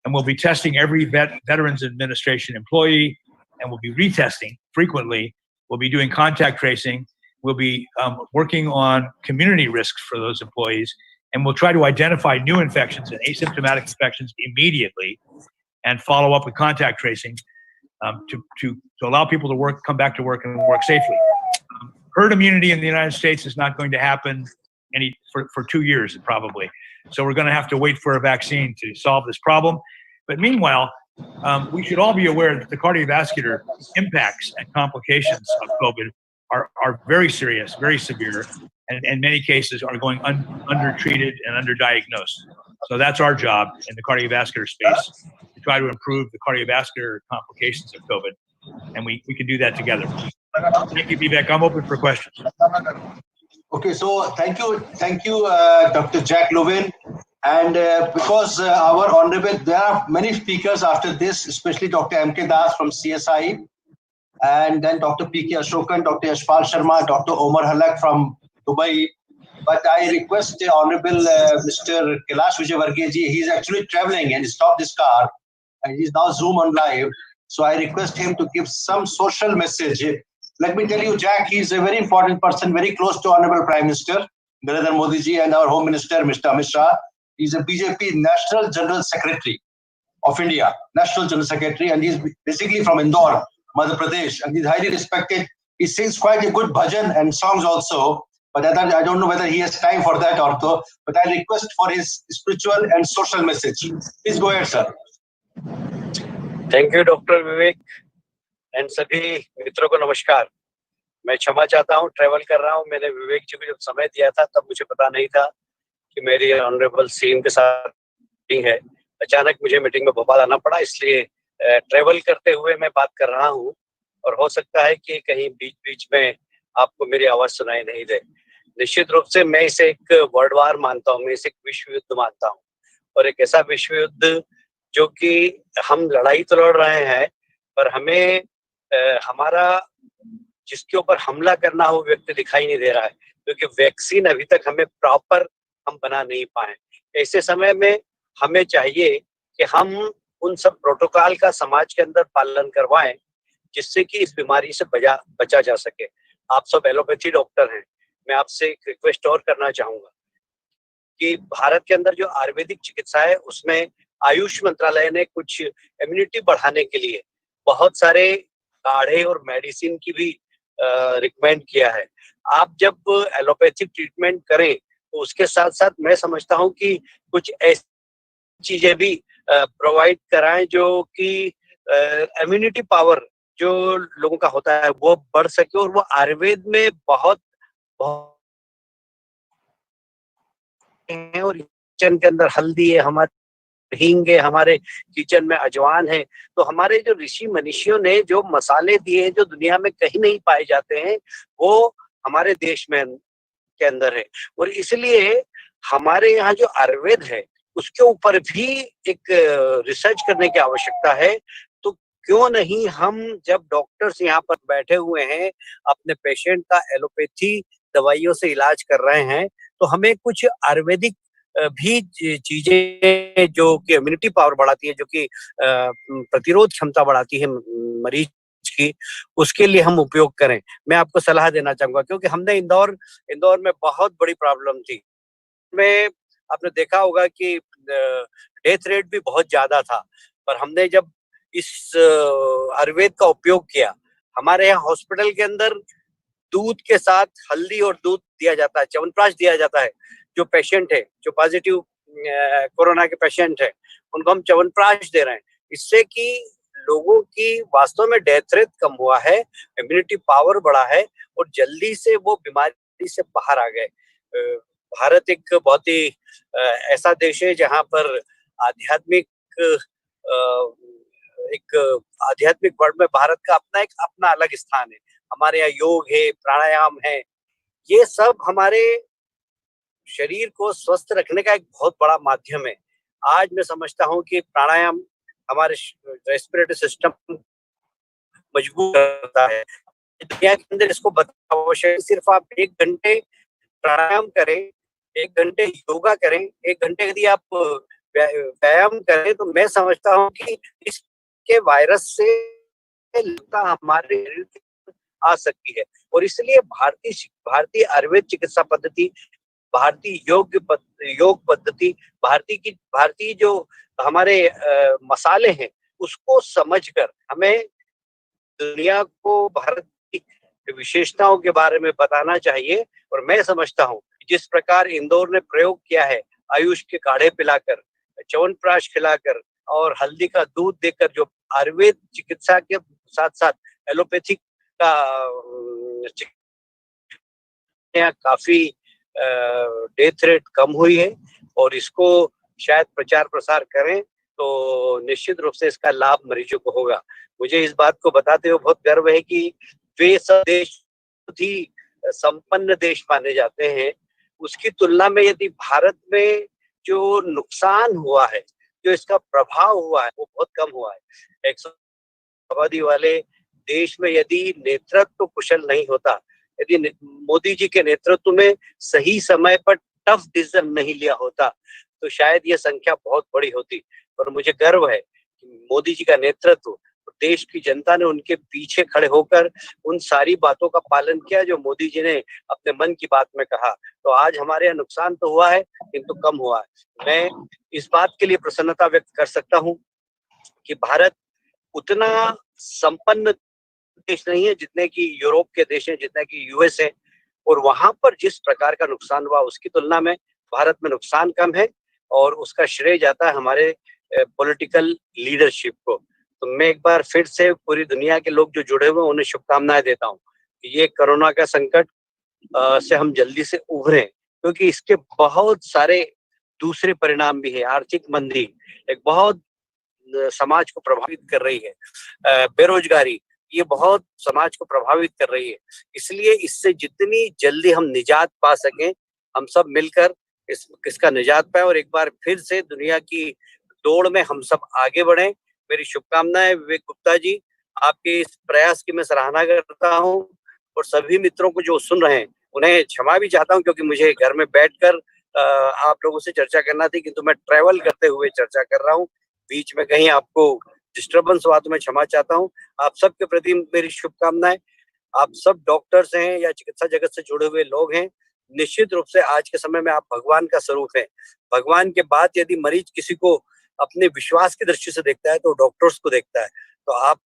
Speaker 4: and we'll be testing every Veterans Administration employee, and we'll be retesting frequently. We'll be doing contact tracing. We'll be working on community risks for those employees, and we'll try to identify new infections and asymptomatic infections immediately, and follow up with contact tracing to allow people to come back to work and work safely. Herd immunity in the United States is not going to happen for 2 years probably. So we're going to have to wait for a vaccine to solve this problem. But meanwhile, we should all be aware that the cardiovascular impacts and complications of COVID are very serious, very severe, and in many cases are going undertreated and underdiagnosed. So that's our job in the cardiovascular space, to try to improve the cardiovascular complications of COVID. And we can do that together. Thank you, Vivek. I'm open for questions.
Speaker 1: Okay, so thank you, Dr. Jack Lubin. And because there are many speakers after this, especially Dr. M.K. Das from CSI, and then Dr. P.K. Ashokan, Dr. Yashpal Sharma, Dr. Omar Halak from Dubai. But I request the Honorable Mr. Kailash Vijayvargiya, he's actually traveling and he stopped his car and he's now Zoom on live. So I request him to give some social message. Let me tell you, Jack, he's a very important person, very close to Honorable Prime Minister Narendra Modi ji and our Home Minister, Mr. Amit Shah. He's a BJP National General Secretary of India, National General Secretary, and he's basically from Indore, Madhya Pradesh, and he's highly respected. He sings quite a good bhajan and songs also, but I don't know whether he has time for that or so, but I request for his spiritual and social message. Please go ahead, sir.
Speaker 6: Thank you, Dr. Vivek, and sabhi mitron ko namaskar. मैं क्षमा चाहता हूँ, travel कर रहा हूँ। मैंने विवेक जी को जब समय दिया था तब मुझे पता नहीं था कि मेरी ऑनरेबल सीएम के साथ मीटिंग है। अचानक मुझे मीटिंग में भोपाल आना पड़ा, इसलिए ट्रेवल करते हुए मैं बात कर रहा हूँ और हो सकता है कि कहीं बीच बीच में आपको मेरी आवाज सुनाई नहीं दे। निश्चित रूप से मैं इसे एक वर्ल्ड वार मानता हूँ, मैं इसे एक विश्व युद्ध मानता हूँ, और एक ऐसा विश्व युद्ध जो कि हम लड़ाई तो लड़ रहे हैं पर हमें हमारा जिसके ऊपर हमला करना हो व्यक्ति दिखाई नहीं दे रहा है, क्योंकि वैक्सीन अभी तक हमें प्रॉपर हम बना नहीं पाए। ऐसे समय में हमें चाहिए कि हम उन सब प्रोटोकॉल का समाज के अंदर पालन करवाएं जिससे कि इस बीमारी से बचा जा सके। आप सब एलोपैथी डॉक्टर हैं, मैं आपसे एक रिक्वेस्ट और करना चाहूंगा कि भारत के अंदर जो आयुर्वेदिक चिकित्सा है उसमें आयुष मंत्रालय ने कुछ इम्यूनिटी बढ़ाने के लिए बहुत सारे काढ़े और मेडिसिन की भी रिकमेंड किया है। आप जब एलोपैथिक ट्रीटमेंट करें तो उसके साथ साथ मैं समझता हूं कि कुछ ऐसी चीजें भी प्रोवाइड कराएं जो कि इम्यूनिटी पावर जो लोगों का होता है वो बढ़ सके, और वो आयुर्वेद में बहुत है। और किचन के अंदर हल्दी है, हमारे हींग है, हमारे किचन में अजवान है। तो हमारे जो ऋषि मनीषियों ने जो मसाले दिए हैं जो दुनिया में कहीं नहीं पाए जाते हैं, वो हमारे देश में के अंदर है। और इसलिए हमारे यहाँ जो आयुर्वेद है उसके ऊपर भी एक रिसर्च करने की आवश्यकता है। तो क्यों नहीं हम जब डॉक्टर्स यहाँ पर बैठे हुए हैं अपने पेशेंट का एलोपैथी दवाइयों से इलाज कर रहे हैं, तो हमें कुछ आयुर्वेदिक भी चीजें जो कि इम्यूनिटी पावर बढ़ाती है, जो कि प्रतिरोध क्षमता बढ़ाती है मरीज की, उसके लिए हम उपयोग करें। मैं आपको सलाह देना चाहूंगा, क्योंकि हमने इंदौर में बहुत बड़ी प्रॉब्लम थी। में आपने देखा होगा कि डेथ रेट भी बहुत ज्यादा था, पर हमने जब इस आयुर्वेद का उपयोग किया, हमारे यहाँ हॉस्पिटल के अंदर दूध के साथ हल्दी और दूध दिया जाता है, च्यवनप्राश दिया जाता है। जो पेशेंट है, जो पॉजिटिव कोरोना के पेशेंट है, उनको हम च्यवनप्राश दे रहे हैं। इससे कि लोगों की वास्तव में डेथ रेट कम हुआ है, इम्यूनिटी पावर बढ़ा है और जल्दी से वो बीमारी से बाहर आ गए। भारत एक बहुत ही ऐसा देश है जहाँ पर आध्यात्मिक एक आध्यात्मिक वर्ल्ड में भारत का अपना अलग स्थान है। हमारे यहाँ योग है, प्राणायाम है, ये सब हमारे शरीर को स्वस्थ रखने का एक बहुत बड़ा माध्यम है। आज मैं समझता हूँ कि प्राणायाम हमारे रेस्पिरेटरी सिस्टम मजबूत करता है। दुनिया के अंदर इसको बताओ आवश्यक, सिर्फ आप 1 घंटे प्राणायाम करें, 1 घंटे योगा करें, 1 घंटे यदि आप व्यायाम करें, तो मैं समझता हूँ कि इसके वायरस से लगता हमारे आ सकती है। और इसलिए भारतीय आयुर्वेद चिकित्सा पद्धति, भारतीय योग पद्धति, भारतीय जो हमारे मसाले हैं उसको समझकर हमें दुनिया को भारत की विशेषताओं के बारे में बताना चाहिए। और मैं समझता हूँ जिस प्रकार इंदौर ने प्रयोग किया है, आयुष के काढ़े पिलाकर, च्यवनप्राश खिलाकर और हल्दी का दूध देकर, जो आयुर्वेद चिकित्सा के साथ साथ एलोपैथिक का काफी डेथ रेट कम हुई है, और इसको शायद प्रचार प्रसार करें तो निश्चित रूप से इसका लाभ मरीजों को होगा। मुझे इस बात को बताते हुए बहुत गर्व है कि वे सब देश ही संपन्न देश माने जाते हैं, उसकी तुलना में यदि भारत में जो नुकसान हुआ है, जो इसका प्रभाव हुआ है, वो बहुत कम हुआ है। 100 आबादी वाले देश में यदि नेतृत्व कुशल नहीं होता, यदि मोदी जी के नेतृत्व में सही समय पर टफ डिसीजन नहीं लिया होता, तो शायद ये संख्या बहुत बड़ी होती। और मुझे गर्व है कि मोदी जी का नेतृत्व, देश की जनता ने उनके पीछे खड़े होकर उन सारी बातों का पालन किया जो मोदी जी ने अपने मन की बात में कहा। तो आज हमारे यहाँ नुकसान तो हुआ है किंतु कम हुआ है। मैं इस बात के लिए प्रसन्नता व्यक्त कर सकता हूँ कि भारत उतना संपन्न देश नहीं है जितने की यूरोप के देश हैं, जितने की यूएस है, और वहां पर जिस प्रकार का नुकसान हुआ उसकी तुलना में भारत में नुकसान कम है, और उसका श्रेय जाता है हमारे पॉलिटिकल लीडरशिप को। तो मैं एक बार फिर से पूरी दुनिया के लोग जो जुड़े हुए हैं उन्हें शुभकामनाएं देता हूँ। ये कोरोना का संकट से हम जल्दी से उभरें, क्योंकि इसके बहुत सारे दूसरे परिणाम भी है। आर्थिक मंदी एक बहुत समाज को प्रभावित कर रही है, बेरोजगारी ये बहुत समाज को प्रभावित कर रही है। इसलिए इससे जितनी जल्दी हम निजात पा सकें, हम सब मिलकर इसका निजात पाए और एक बार फिर से दुनिया की दौड़ में हम सब आगे बढ़ें। मेरी शुभकामनाएं विवेक गुप्ता जी, आपके इस प्रयास की मैं सराहना करता हूं और सभी मित्रों को जो सुन रहे हैं उन्हें क्षमा भी चाहता हूं, क्योंकि मुझे घर में बैठकर आप लोगों से चर्चा करना थी, किंतु मैं ट्रैवल करते हुए चर्चा कर रहा हूं। बीच में कहीं आपको डिस्टर्बेंस हुआ तो मैं क्षमा चाहता हूं। आप सबके प्रति मेरी शुभकामनाएं। आप सब डॉक्टर्स हैं या चिकित्सा जगत से जुड़े हुए लोग हैं, निश्चित रूप से आज के समय में आप भगवान का स्वरूप है। भगवान के बाद यदि मरीज किसी को अपने विश्वास की दृष्टि से देखता है तो डॉक्टर्स को देखता है, तो आप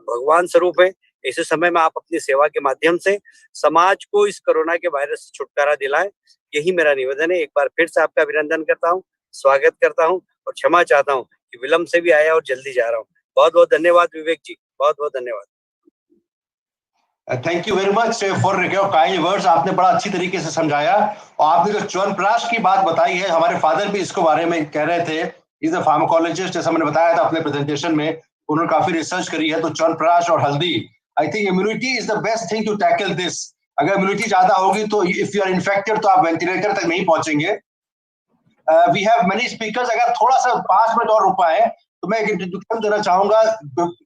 Speaker 6: भगवान स्वरूप है। ऐसे समय में आप अपनी सेवा के माध्यम से समाज को इस कोरोना के वायरस से छुटकारा दिलाएं, यही मेरा निवेदन है। एक बार फिर से आपका अभिनंदन करता हूँ, स्वागत करता हूँ और क्षमा चाहता हूँ कि विलंब से भी आया और जल्दी जा रहा हूँ। बहुत बहुत धन्यवाद विवेक जी, बहुत बहुत धन्यवाद।
Speaker 1: Thank you very much for your kind words. आपने बड़ा अच्छी तरीके से समझाया और आपने जो च्यवनप्राश की बात बताई है, हमारे फादर भी इसको बारे में कह रहे थे। इज अ फार्माकोलॉजिस्ट, जैसा मैंने बताया था अपने प्रेजेंटेशन में, उन्होंने काफी रिसर्च करी है। तो च्यवनप्राश और हल्दी, I think immunity is the best thing to tackle this. अगर इम्यूनिटी ज्यादा होगी तो इफ यू आर इन्फेक्टेड तो आप वेंटिलेटर तक नहीं पहुंचेंगे। We have many speakers. अगर थोड़ा सा 5 मिनट और रुक पाए तो मैं एक इंट्रोडक्शन देना चाहूंगा।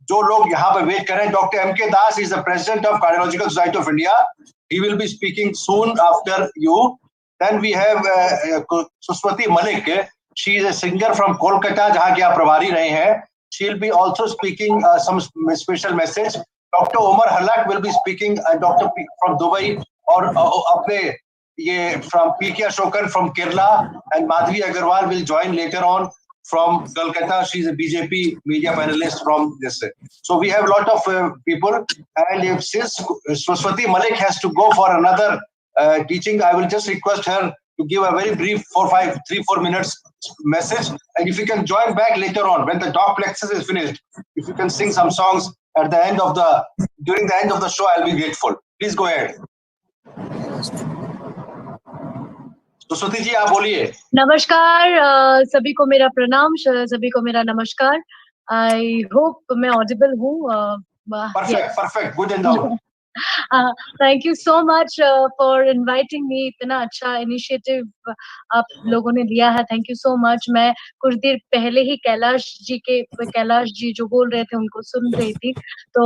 Speaker 1: जो लोग यहाँ पर वेट कर रहे हैं, doctor M.K. Das is the president of cardiological society of India. He will be speaking soon after you. Then we have Suswati Malik, she is a singer from Kolkata, जहाँ के आप प्रभारी रहे हैं। She will be also speaking some special message. Doctor Umar Halak will be speaking, doctor from Dubai, और अपने ये from P.K. Ashokan from Kerala, and Madhvi Agarwal will join later on from Kolkata. She's a BJP media panelist from this. So we have a lot of people, and if since Swaswati Malik has to go for another teaching, I will just request her to give a very brief 3-4 minutes message, and if you can join back later on when the Docplexus is finished, if you can sing some songs at the end of during the end of the show, I'll be grateful. Please go ahead. तो सुती जी आप बोलिए।
Speaker 7: नमस्कार, सभी को मेरा प्रणाम, सभी को मेरा नमस्कार। आई होप मैं ऑडिबल हूँ।
Speaker 1: Perfect, good and out.
Speaker 7: Thank you so much for inviting me. इतना अच्छा इनिशिएटिव आप लोगों ने लिया है, थैंक यू सो मच। मैं कुछ देर पहले ही कैलाश जी जो बोल रहे थे उनको सुन रही थी। तो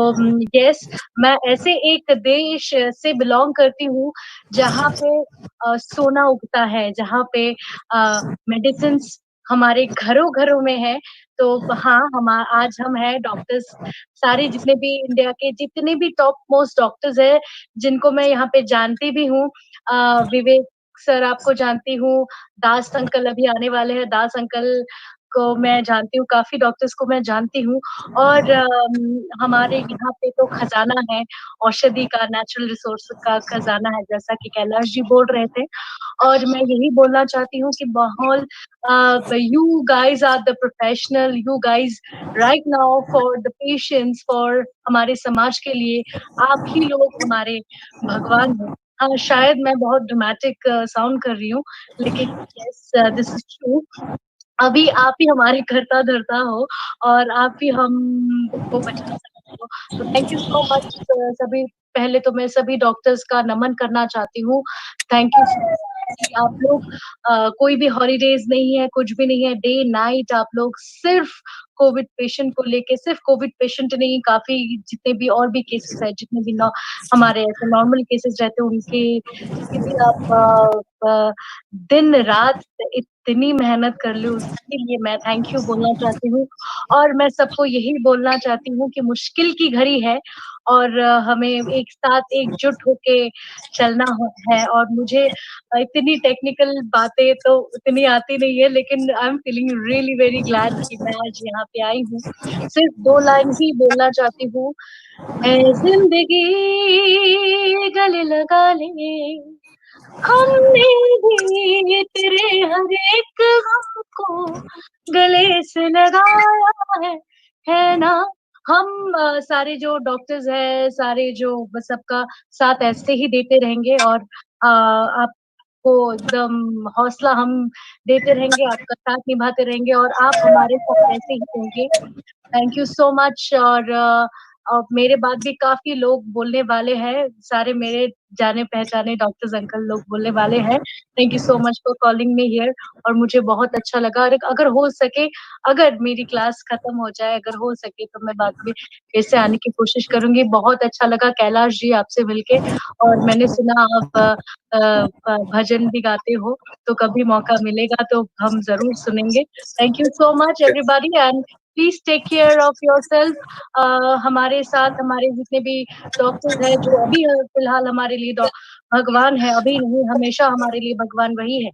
Speaker 7: यस, मैं ऐसे एक देश से बिलोंग करती हूँ जहाँ पे सोना उगता है, जहाँ पे मेडिसिन हमारे घरों घरों में है। तो हाँ, आज हम हैं डॉक्टर्स, सारे जितने भी इंडिया के जितने भी टॉप मोस्ट डॉक्टर्स हैं, जिनको मैं यहाँ पे जानती भी हूँ। विवेक सर आपको जानती हूँ, दास अंकल अभी आने वाले हैं, दास अंकल को मैं जानती हूँ, काफी डॉक्टर्स को मैं जानती हूँ। और हमारे यहाँ पे तो खजाना है, औषधि का, नेचुरल रिसोर्स का खजाना है, जैसा कि कैलाश जी बोल रहे थे। और मैं यही बोलना चाहती हूँ कि माहौल, you guys are the professional, you guys right now for the patients, for हमारे समाज के लिए आप ही लोग हमारे भगवान हैं। हाँ, शायद मैं बहुत ड्रामेटिक साउंड कर रही हूँ, लेकिन yes, this is true। अभी आप ही हमारे करता धरता हो और आप ही हमको बचा सकते हो। तो थैंक यू सो मच सभी। पहले तो मैं सभी डॉक्टर्स का नमन करना चाहती हूँ। Thank you so much. आप लोग कोई भी हॉलीडेज नहीं है, कुछ भी नहीं है, डे नाइट आप लोग सिर्फ कोविड पेशेंट को लेके, सिर्फ कोविड पेशेंट नहीं, काफी जितने भी और भी केसेस है, जितने भी हमारे ऐसे नॉर्मल केसेस रहते हैं, उनके भी आप दिन रात इतनी मेहनत कर लो, उसके लिए मैं थैंक यू बोलना चाहती हूँ। और मैं सबको यही बोलना चाहती हूँ कि मुश्किल की घड़ी है और हमें एक साथ एकजुट होके चलना है। और मुझे इतनी टेक्निकल बातें तो इतनी आती नहीं है, लेकिन I am feeling really very glad कि मैं आज यहाँ पे आई हूँ। सिर्फ 2 लाइन ही बोलना चाहती हूँ। ऐ जिंदगी गले लगा ले, हमने भी तेरे हर एक गम को गले से लगाया है ना। हम सारे जो डॉक्टर्स हैं, सारे जो बस सबका साथ ऐसे ही देते रहेंगे और आपको एकदम हौसला हम देते रहेंगे, आपका साथ निभाते रहेंगे और आप हमारे साथ ऐसे ही रहेंगे। Thank you so much. और मेरे बाद भी काफी लोग बोलने वाले हैं, सारे मेरे जाने पहचाने डॉक्टर्स अंकल लोग बोलने वाले हैं। Thank you so much for calling me here और मुझे बहुत अच्छा लगा। और अगर हो सके, अगर मेरी क्लास खत्म हो जाए, अगर हो सके तो मैं बाद में फिर से आने की कोशिश करूंगी। बहुत अच्छा लगा कैलाश जी आपसे मिलके और मैंने सुना आप भजन भी गाते हो, तो कभी मौका मिलेगा तो हम जरूर सुनेंगे। Thank you so much everybody and please take care of yourself. हमारे साथ हमारे जितने भी डॉक्टर्स हैं जो अभी फिलहाल हमारे लिए भगवान है, अभी नहीं हमेशा हमारे लिए भगवान वही है,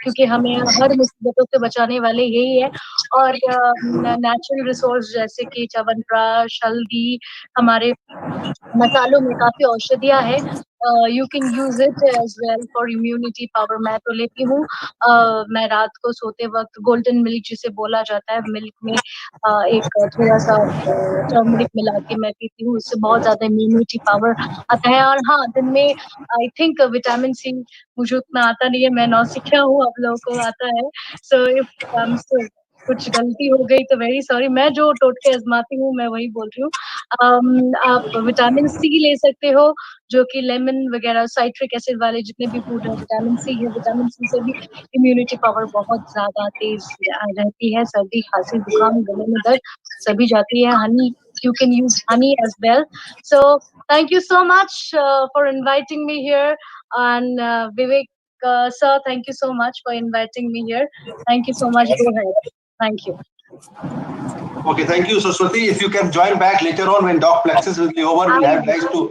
Speaker 7: क्योंकि हमें हर मुसीबतों से बचाने वाले यही है। और नेचुरल रिसोर्स जैसे कि च्यवनप्राश, हल्दी, हमारे मसालों में काफी औषधियाँ है। You can use it as well for immunity power. मैं तो लेती हूँ, मैं रात को सोते वक्त गोल्डन मिल्क जिसे बोला जाता है, मिल्क में एक थोड़ा सा टर्मरिक मिला के मैं पीती हूँ, उससे बहुत ज्यादा इम्यूनिटी पावर आता है। और हाँ, दिन में आई थिंक विटामिन सी मुझे उतना आता नहीं है, मैं नौसिखिया हूँ, आप लोगों को आता है। सो इफ कुछ गलती हो गई तो वेरी सॉरी। मैं जो टोटके आजमाती हूँ मैं वही बोल रही हूँ। आप विटामिन सी ले सकते हो, जो कि लेमन वगैरह साइट्रिक एसिड वाले जितने भी फूड है विटामिन सी है। विटामिन सी से भी इम्यूनिटी पावर बहुत ज्यादा तेज रहती है। सर्दी, खांसी, जुकाम, गले में दर्द सभी जाती है। Honey, you can use honey as well. So thank you so much for inviting me here. And Vivek sir, thank you so much for inviting me here. Thank you so much. Go ahead. Thank you.
Speaker 1: Okay, thank you, Saraswati. If you can join back later on when Docplexus will be over, we'll have nice to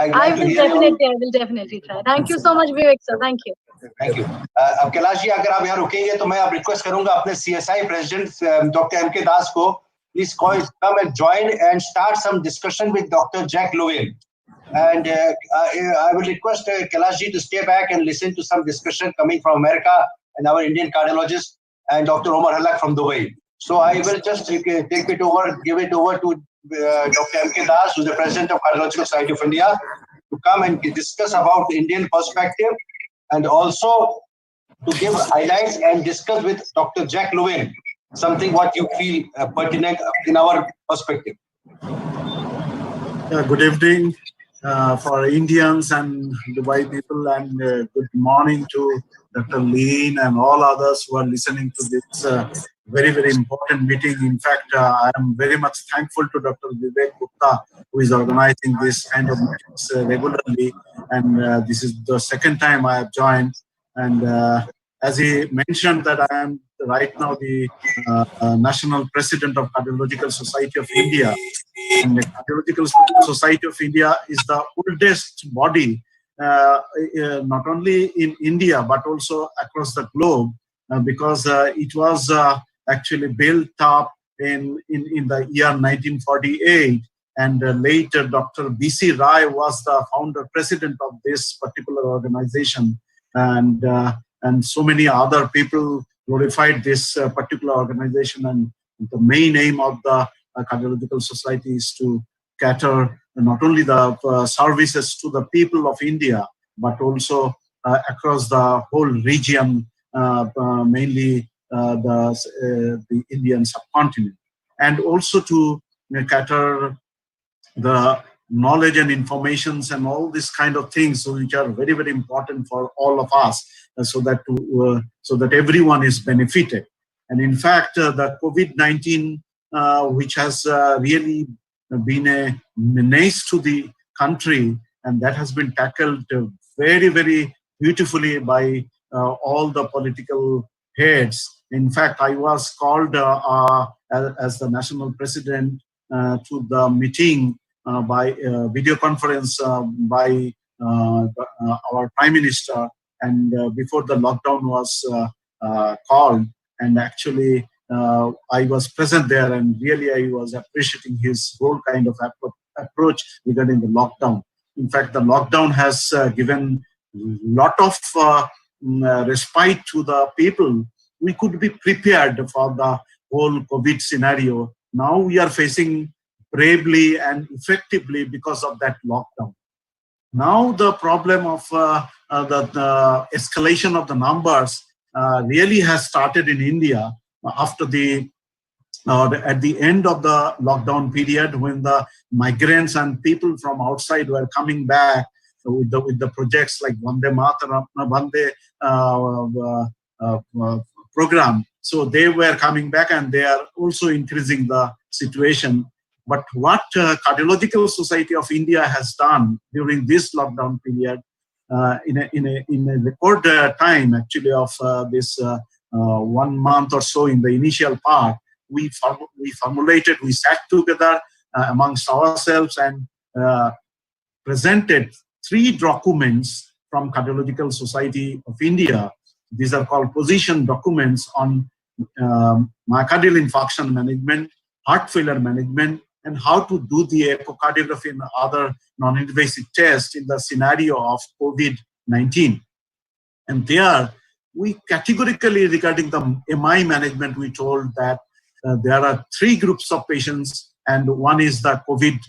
Speaker 7: I
Speaker 1: to
Speaker 7: will
Speaker 1: hear you.
Speaker 7: definitely try. Thank you so much, Vivek sir. Thank you.
Speaker 1: Thank you. अब कैलाश जी अगर आप यहाँ रुकेंगे तो मैं अब request करूंगा अपने CSI president doctor M K Das को, please come and join and start some discussion with doctor Jack Luvin. And I will request Kailash ji to stay back and listen to some discussion coming from America and our Indian cardiologist and Dr. Omar Halak from Dubai. So I will just give it over to Dr. M. K. Das, who is the president of Cardiological Society of India, to come and discuss about the Indian perspective and also to give highlights and discuss with Dr. Jack Lewin something what you feel pertinent in our perspective.
Speaker 2: Good evening for Indians and Dubai people, and good morning to Dr. Leen and all others who are listening to this very, very important meeting. In fact, I am very much thankful to Dr. Vivek Gupta, who is organizing this kind of meetings regularly. And this is the second time I have joined. And as he mentioned that I am right now the National President of Cardiological Society of India. And the Cardiological Society of India is the oldest body, not only in India, but also across the globe, because it was actually built up in the year 1948. And later, Dr. B.C. Rai was the founder president of this particular organization. And so many other people glorified this particular organization. And the main aim of the Cardiological Society is to cater not only the services to the people of India, but also across the whole region, mainly the Indian subcontinent, and also to cater the knowledge and informations and all these kind of things, which are very, very important for all of us, so that everyone is benefited. And in fact, the COVID-19, which has really been a menace to the country, and that has been tackled very, very beautifully by all the political heads. In fact, I was called as the national president to the meeting by video conference by our Prime Minister, and before the lockdown was called. And actually, I was present there, and really I was appreciating his whole kind of approach regarding the lockdown. In fact, the lockdown has given a lot of respite to the people. We could be prepared for the whole COVID scenario. Now we are facing bravely and effectively because of that lockdown. Now the problem of the escalation of the numbers really has started in India after at the end of the lockdown period, when the migrants and people from outside were coming back with the projects like Vande Mataram, program. So they were coming back, and they are also increasing the situation. But what Cardiological Society of India has done during this lockdown period, in a record time actually of this 1 month or so in the initial part, we sat together amongst ourselves and presented 3 documents from Cardiological Society of India. These are called position documents on myocardial infarction management, heart failure management, and how to do the echocardiography and other non-invasive tests in the scenario of COVID-19. And there, we categorically, regarding the MI management, we told that there are 3 groups of patients, and one is the COVID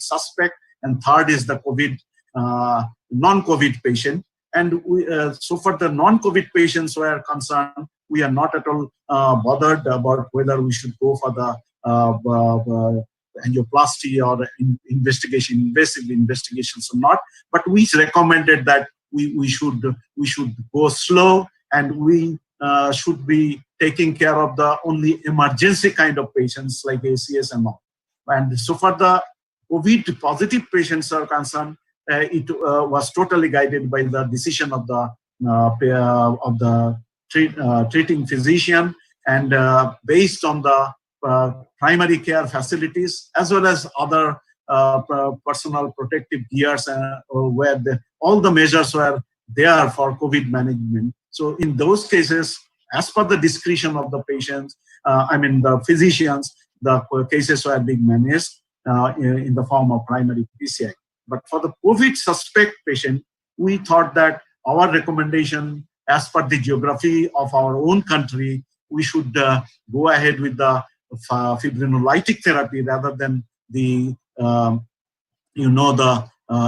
Speaker 2: suspect, and third is the COVID non-COVID patient. And so for the non-COVID patients were concerned, we are not at all bothered about whether we should go for the angioplasty or invasive investigations or not. But we recommended that we should go slow, and we should be taking care of the only emergency kind of patients like ACS and all. And so for the COVID positive patients are concerned, it was totally guided by the decision of the treating physician, and based on the primary care facilities as well as other personal protective gears, where all the measures were there for COVID management. So in those cases, as per the discretion of the patients, the physicians, the cases were being managed in the form of primary PCI. But for the COVID suspect patient, we thought that our recommendation, as per the geography of our own country, we should go ahead with the fibrinolytic therapy rather than the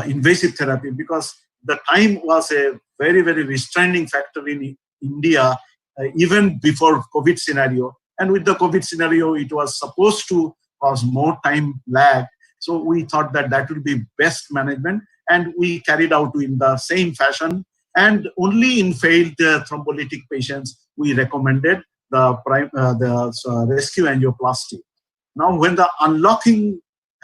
Speaker 2: invasive therapy, because the time was a very, very restraining factor in India, even before COVID scenario. And with the COVID scenario, it was supposed to cause more time lag. So we thought that that would be best management, and we carried out in the same fashion. And only in failed thrombolytic patients, we recommended the rescue angioplasty. Now, when the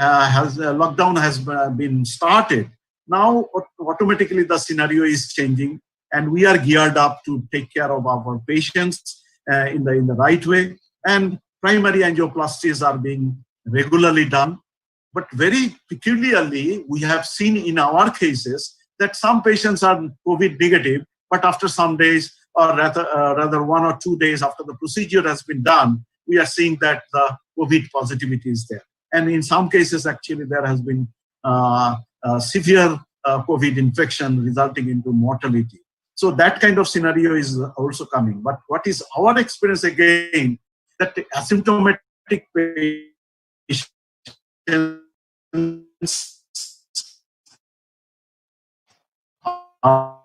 Speaker 2: lockdown has been started, now automatically the scenario is changing, and we are geared up to take care of our patients in the right way. And primary angioplasties are being regularly done. But very peculiarly, we have seen in our cases that some patients are COVID negative, but after some days, or rather 1 or 2 days after the procedure has been done, we are seeing that the COVID positivity is there. And in some cases, actually, there has been severe COVID infection resulting into mortality. So that kind of scenario is also coming. But what is our experience again, that the asymptomatic patients are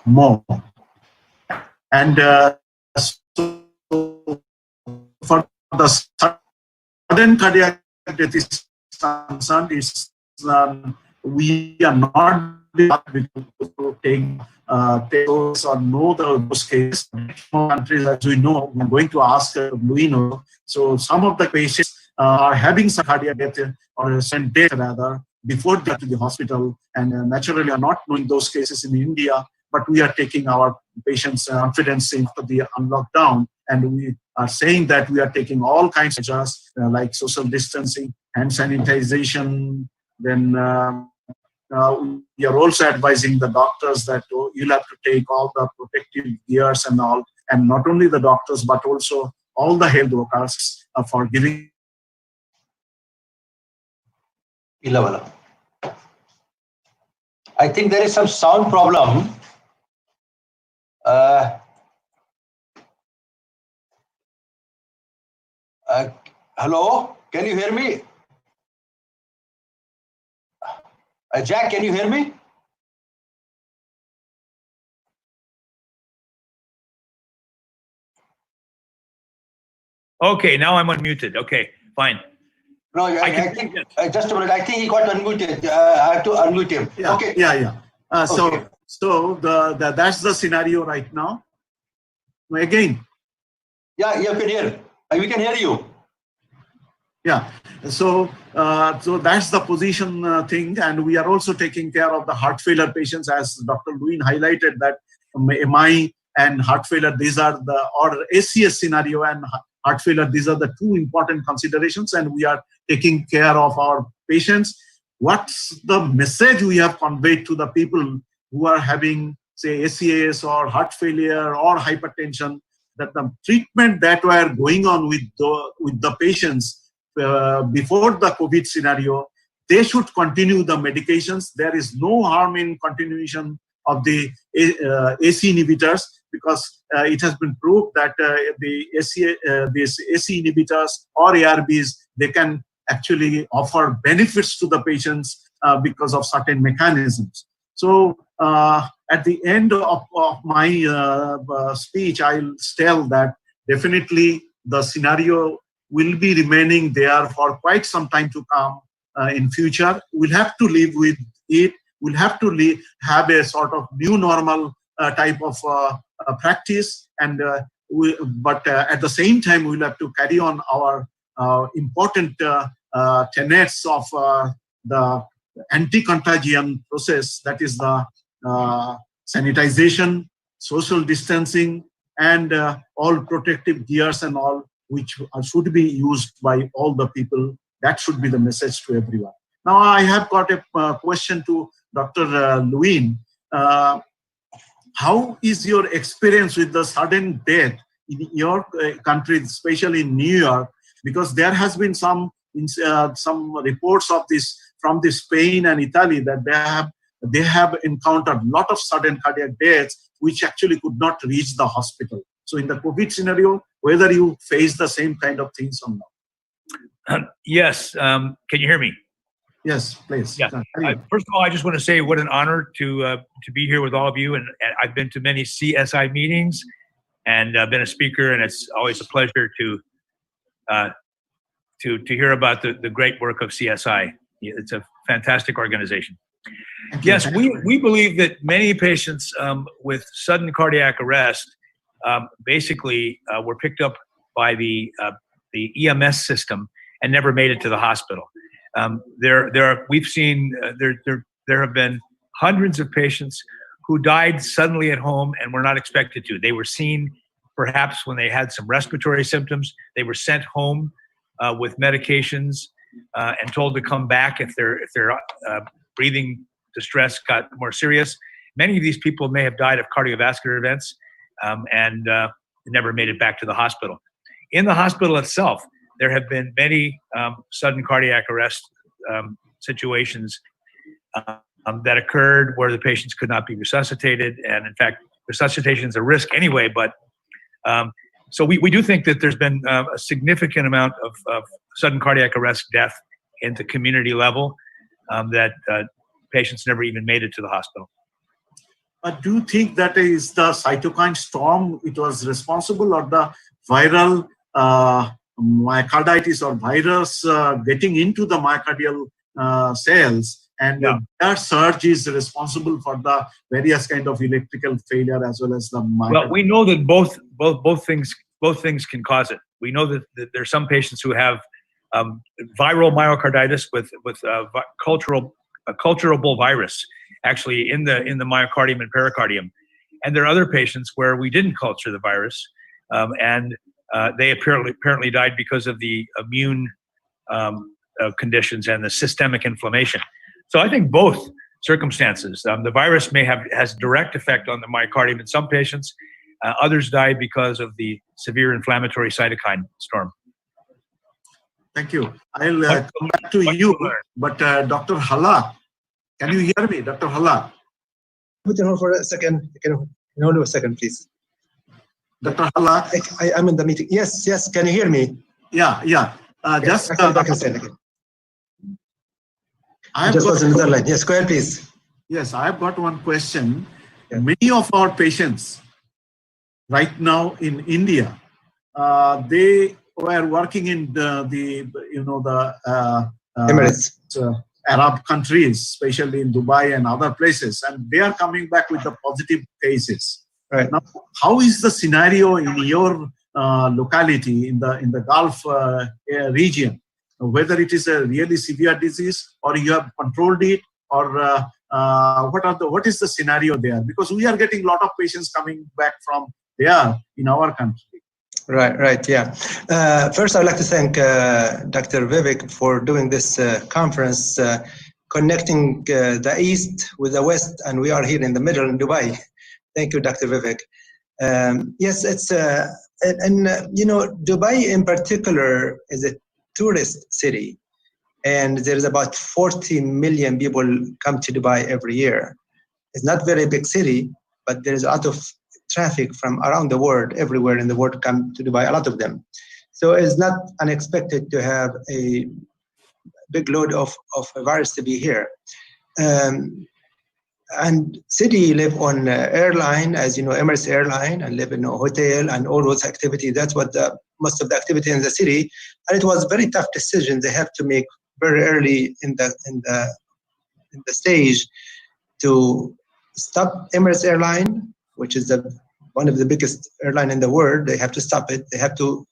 Speaker 2: more. And so for the sudden cardiac death is concerned, we are not able to take those or know those cases. Countries, as we know, I'm going to ask Luino. So some of the patients are having some cardiac death or sudden death rather before they go to the hospital, and naturally are not knowing those cases in India. But we are taking our patients' confidence into the lockdown, and we are saying that we are taking all kinds of measures like social distancing, hand sanitization. Then we are also advising the doctors that you'll have to take all the protective gears and all, and not only the doctors but also all the health workers for giving.
Speaker 1: I think there is some sound problem. Hello, can you hear me? Jack, can you hear me?
Speaker 4: Okay, now I'm unmuted. Okay, fine.
Speaker 1: No, I think just a minute. I think he got unmuted. I have to unmute him.
Speaker 2: Yeah,
Speaker 1: Okay.
Speaker 2: yeah.
Speaker 1: Okay.
Speaker 2: So that's the scenario right now. Again.
Speaker 1: Yeah, you can hear. We can hear you.
Speaker 2: Yeah. So that's the position thing, and we are also taking care of the heart failure patients, as Dr. Lewin highlighted that MI and heart failure, these are or ACS scenario and heart failure, these are the two important considerations, and we are taking care of our patients. What's the message we have conveyed to the people who are having, say, ACS or heart failure or hypertension, that the treatment that were going on with the patients before the COVID scenario, they should continue the medications. There is no harm in continuation of the AC inhibitors, because it has been proved that these AC inhibitors or ARBs, they can actually offer benefits to the patients because of certain mechanisms. So at the end of my speech, I'll tell that definitely the scenario will be remaining there for quite some time to come in future. We'll have to live with it. We'll have to have a sort of new normal type of practice, and but at the same time, we'll have to carry on our important tenets of the anti-contagion process, that is the sanitization, social distancing, and all protective gears and all, which should be used by all the people. That should be the message to everyone. Now, I have got a question to Dr. Lewin. How is your experience with the sudden death in your country, especially in New York? Because there has been some reports of this from Spain and Italy, that they have encountered a lot of sudden cardiac deaths which actually could not reach the hospital. So in the COVID scenario, whether you face the same kind of things or not?
Speaker 4: Yes. Can you hear me?
Speaker 2: Yes, please.
Speaker 4: Yeah. First of all, I just want to say what an honor to be here with all of you. And I've been to many CSI meetings and been a speaker, and it's always a pleasure to hear about the great work of CSI. It's a fantastic organization. Yes, we believe that many patients with sudden cardiac arrest basically were picked up by the EMS system and never made it to the hospital. We've seen there have been hundreds of patients who died suddenly at home and were not expected to. They were seen perhaps when they had some respiratory symptoms. They were sent home with medications and told to come back if their breathing distress got more serious. Many of these people may have died of cardiovascular events and never made it back to the hospital. In the hospital itself, there have been many sudden cardiac arrest situations that occurred where the patients could not be resuscitated. And in fact, resuscitation is a risk anyway, but so we do think that there's been a significant amount of sudden cardiac arrest death at the community level that patients never even made it to the hospital.
Speaker 2: Do you think that is the cytokine storm it was responsible, or the viral myocarditis or virus getting into the myocardial cells, and that surge is responsible for the various kind of electrical failure as well as the
Speaker 4: Well, we know that both things can cause it. We know that there are some patients who have viral myocarditis with culturable virus actually in the myocardium and pericardium, and there are other patients where we didn't culture the virus, and they apparently died because of the immune conditions and the systemic inflammation. So I think both circumstances. The virus has direct effect on the myocardium in some patients. Others died because of the severe inflammatory cytokine storm.
Speaker 2: Thank you. I'll come back to you, but Dr. Halak, can you hear me, Dr. Halak?
Speaker 8: Put it on for a second. Can you hold a second, please?
Speaker 2: Dr. Halak?
Speaker 8: I'm in the meeting. Yes, can you hear me?
Speaker 2: Yeah. Just
Speaker 8: Dr. Hussain again.
Speaker 2: I've
Speaker 8: Just
Speaker 2: got,
Speaker 8: was another line. Yes, go ahead, please.
Speaker 2: yes, I've got one question.
Speaker 8: Yeah.
Speaker 2: Many of our patients right now in India, they were working in the
Speaker 8: Emirates.
Speaker 2: Arab countries, especially in Dubai and other places, and they are coming back with the positive cases.
Speaker 8: Right.
Speaker 2: Now, how is the scenario in your locality in the Gulf region? Whether it is a really severe disease or you have controlled it, or what is the scenario there? Because we are getting a lot of patients coming back from there in our country.
Speaker 8: Right, yeah. First, I'd like to thank Dr. Vivek for doing this conference, connecting the East with the West, and we are here in the middle in Dubai. Thank you, Dr. Vivek. Yes, it's, Dubai in particular is a tourist city, and there's about 40 million people come to Dubai every year. It's not a very big city, but there's a lot of traffic from around the world, everywhere in the world come to Dubai, a lot of them. So it's not unexpected to have a big load of a virus to be here. And city live on airline, as you know, Emirates airline, and live in a hotel and all those activities. That's what most of the activity in the city. And it was a very tough decision they have to make very early in the stage to stop Emirates airline, which is one of the biggest airline in the world. They have to stop it. They have to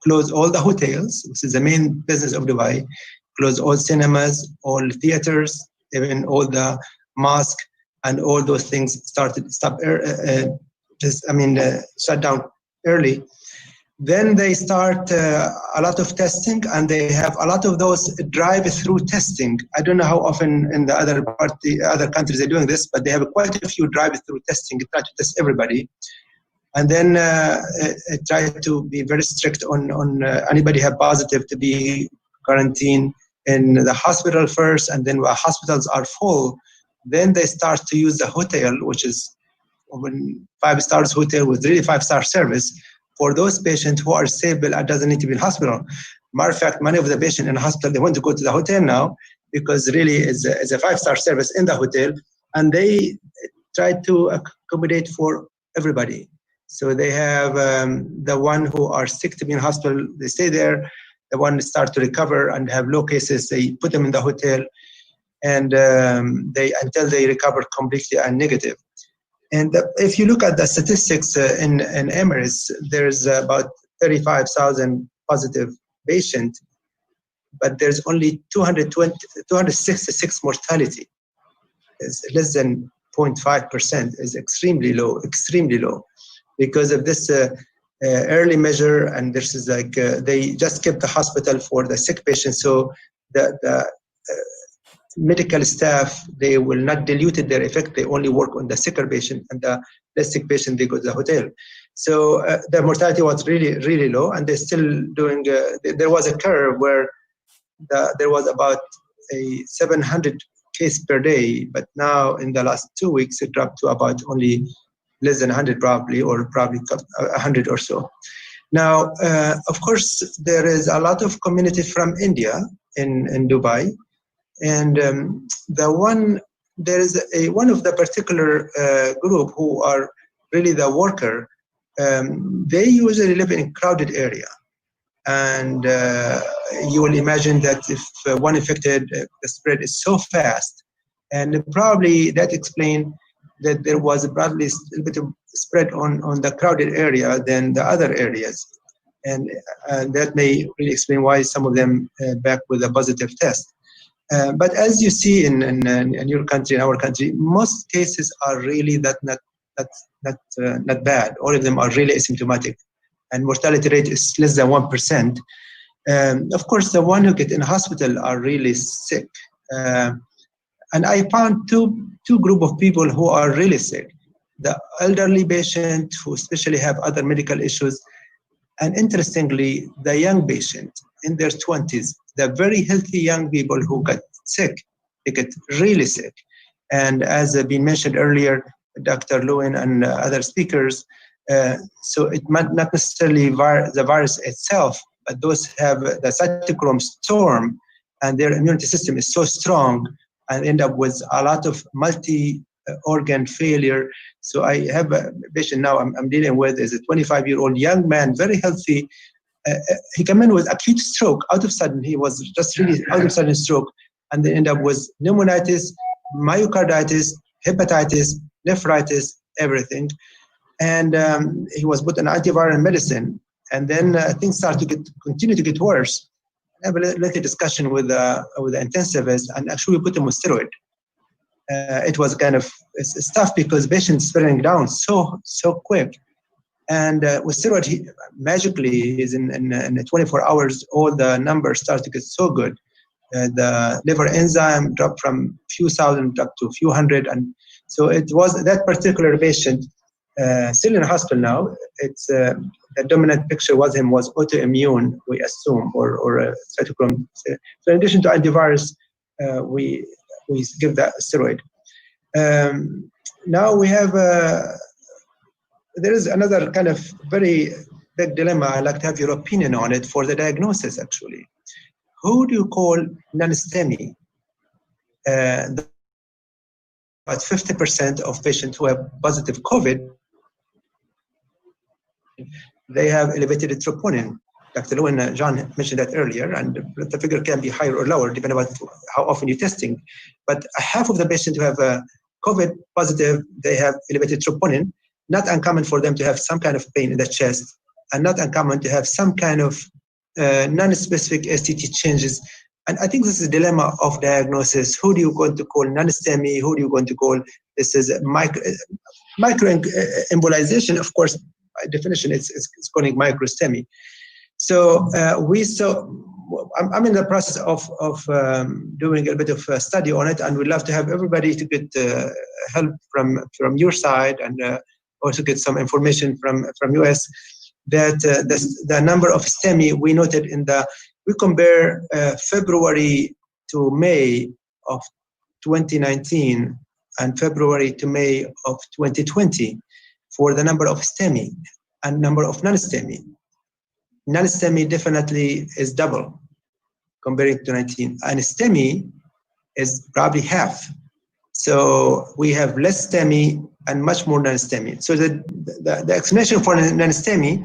Speaker 8: close all the hotels, which is the main business of Dubai, close all cinemas, all theaters, even all the mosques, and all those things shut down early. Then they start a lot of testing, and they have a lot of those drive-through testing. I don't know how often in the other countries they're doing this, but they have quite a few drive-through testing. They try to test everybody, and then try to be very strict on anybody have positive to be quarantined in the hospital first, and then when hospitals are full, then they start to use the hotel, which is 5-star hotel with really 5-star service for those patients who are stable and doesn't need to be in hospital. Matter of fact, many of the patients in the hospital, they want to go to the hotel now because really it's a 5-star service in the hotel, and they try to accommodate for everybody. So they have the one who are sick to be in hospital, they stay there. The one start to recover and have low cases, they put them in the hotel, and until they recover completely and negative. And if you look at the statistics in Emirates, there's about 35,000 positive patients, but there's only 266 mortality. It's less than 0.5%. Is extremely low, because of this early measure. And this is like they just kept the hospital for the sick patients, so the medical staff, they will not dilute their effect. They only work on the sicker patient, and the less sick patient, they go to the hotel. So the mortality was really, really low, and they're still doing, there was a curve where there was about a 700 case per day, but now in the last 2 weeks, it dropped to about only less than 100 probably 100 or so. Now, of course, there is a lot of community from India in Dubai. And there is one of the particular group who are really the worker. They usually live in a crowded area, and you will imagine that if one infected, the spread is so fast, and probably that explained that there was probably a little bit of spread on the crowded area than the other areas, and that may really explain why some of them back with a positive test. But as you see in your country, in our country, most cases are really not bad. All of them are really asymptomatic, and mortality rate is less than 1%. Of course, the one who get in hospital are really sick. And I found two group of people who are really sick: the elderly patient who especially have other medical issues, and interestingly, the young patient in their 20s. The very healthy young people who got sick, they get really sick. And as been mentioned earlier, Dr. Lewin and other speakers, so it might not necessarily the virus itself, but those have the cytochrome storm, and their immunity system is so strong, and end up with a lot of multi-organ failure. So I have a patient now I'm dealing with is a 25-year-old young man, very healthy. He came in with acute stroke out of sudden. He was just really out of sudden stroke, and they end up with pneumonitis, myocarditis, hepatitis, nephritis, everything. And he was put on antiviral medicine, and then things started to continue to get worse. I have a little discussion with the intensivist, and actually we put him on steroid. It was kind of it's tough because patients spinning down so quick, and with steroid, magically is in 24 hours, all the numbers start to get so good. The liver enzyme dropped from few thousand up to a few hundred, and so it was that particular patient still in hospital now. It's the dominant picture was autoimmune, we assume, or a cytochrome. So in addition to antivirus, we give that steroid. Now we have there is another kind of very big dilemma. I'd like to have your opinion on it for the diagnosis. Actually, who do you call non-STEMI? About 50% of patients who have positive COVID, they have elevated troponin. Dr. Lewin, John mentioned that earlier, and the figure can be higher or lower depending on how often you're testing. But half of the patients who have COVID positive, they have elevated troponin. Not uncommon for them to have some kind of pain in the chest, and not uncommon to have some kind of non-specific STT changes. And I think this is a dilemma of diagnosis. Who do you going to call non-STEMI? Who do you going to call this is microembolization? Of course, by definition, it's calling micro-STEMI. So I'm in the process of doing a bit of a study on it, and we'd love to have everybody to get help from your side, and also get some information from US that the number of STEMI we noted we compare February to May of 2019 and February to May of 2020 for the number of STEMI and number of non-STEMI. Non-STEMI definitely is double comparing to 19, and STEMI is probably half. So we have less STEMI and much more non-STEMI. So the explanation for non-STEMI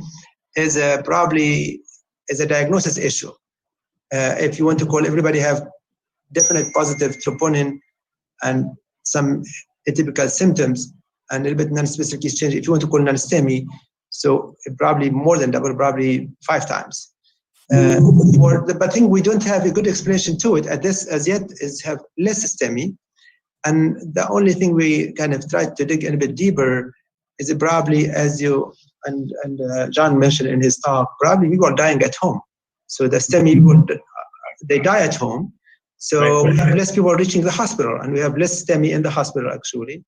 Speaker 8: is probably a diagnosis issue. If you want to call everybody have definite positive troponin and some atypical symptoms and a little bit non-specific exchange, if you want to call non-STEMI, so probably more than double, probably 5 times. But I think we don't have a good explanation to it as yet is have less STEMI. And the only thing we kind of tried to dig in a bit deeper is probably, as you and John mentioned in his talk, probably people are dying at home. So the STEMI people, they die at home. So we have less people reaching the hospital, and we have less STEMI in the hospital actually.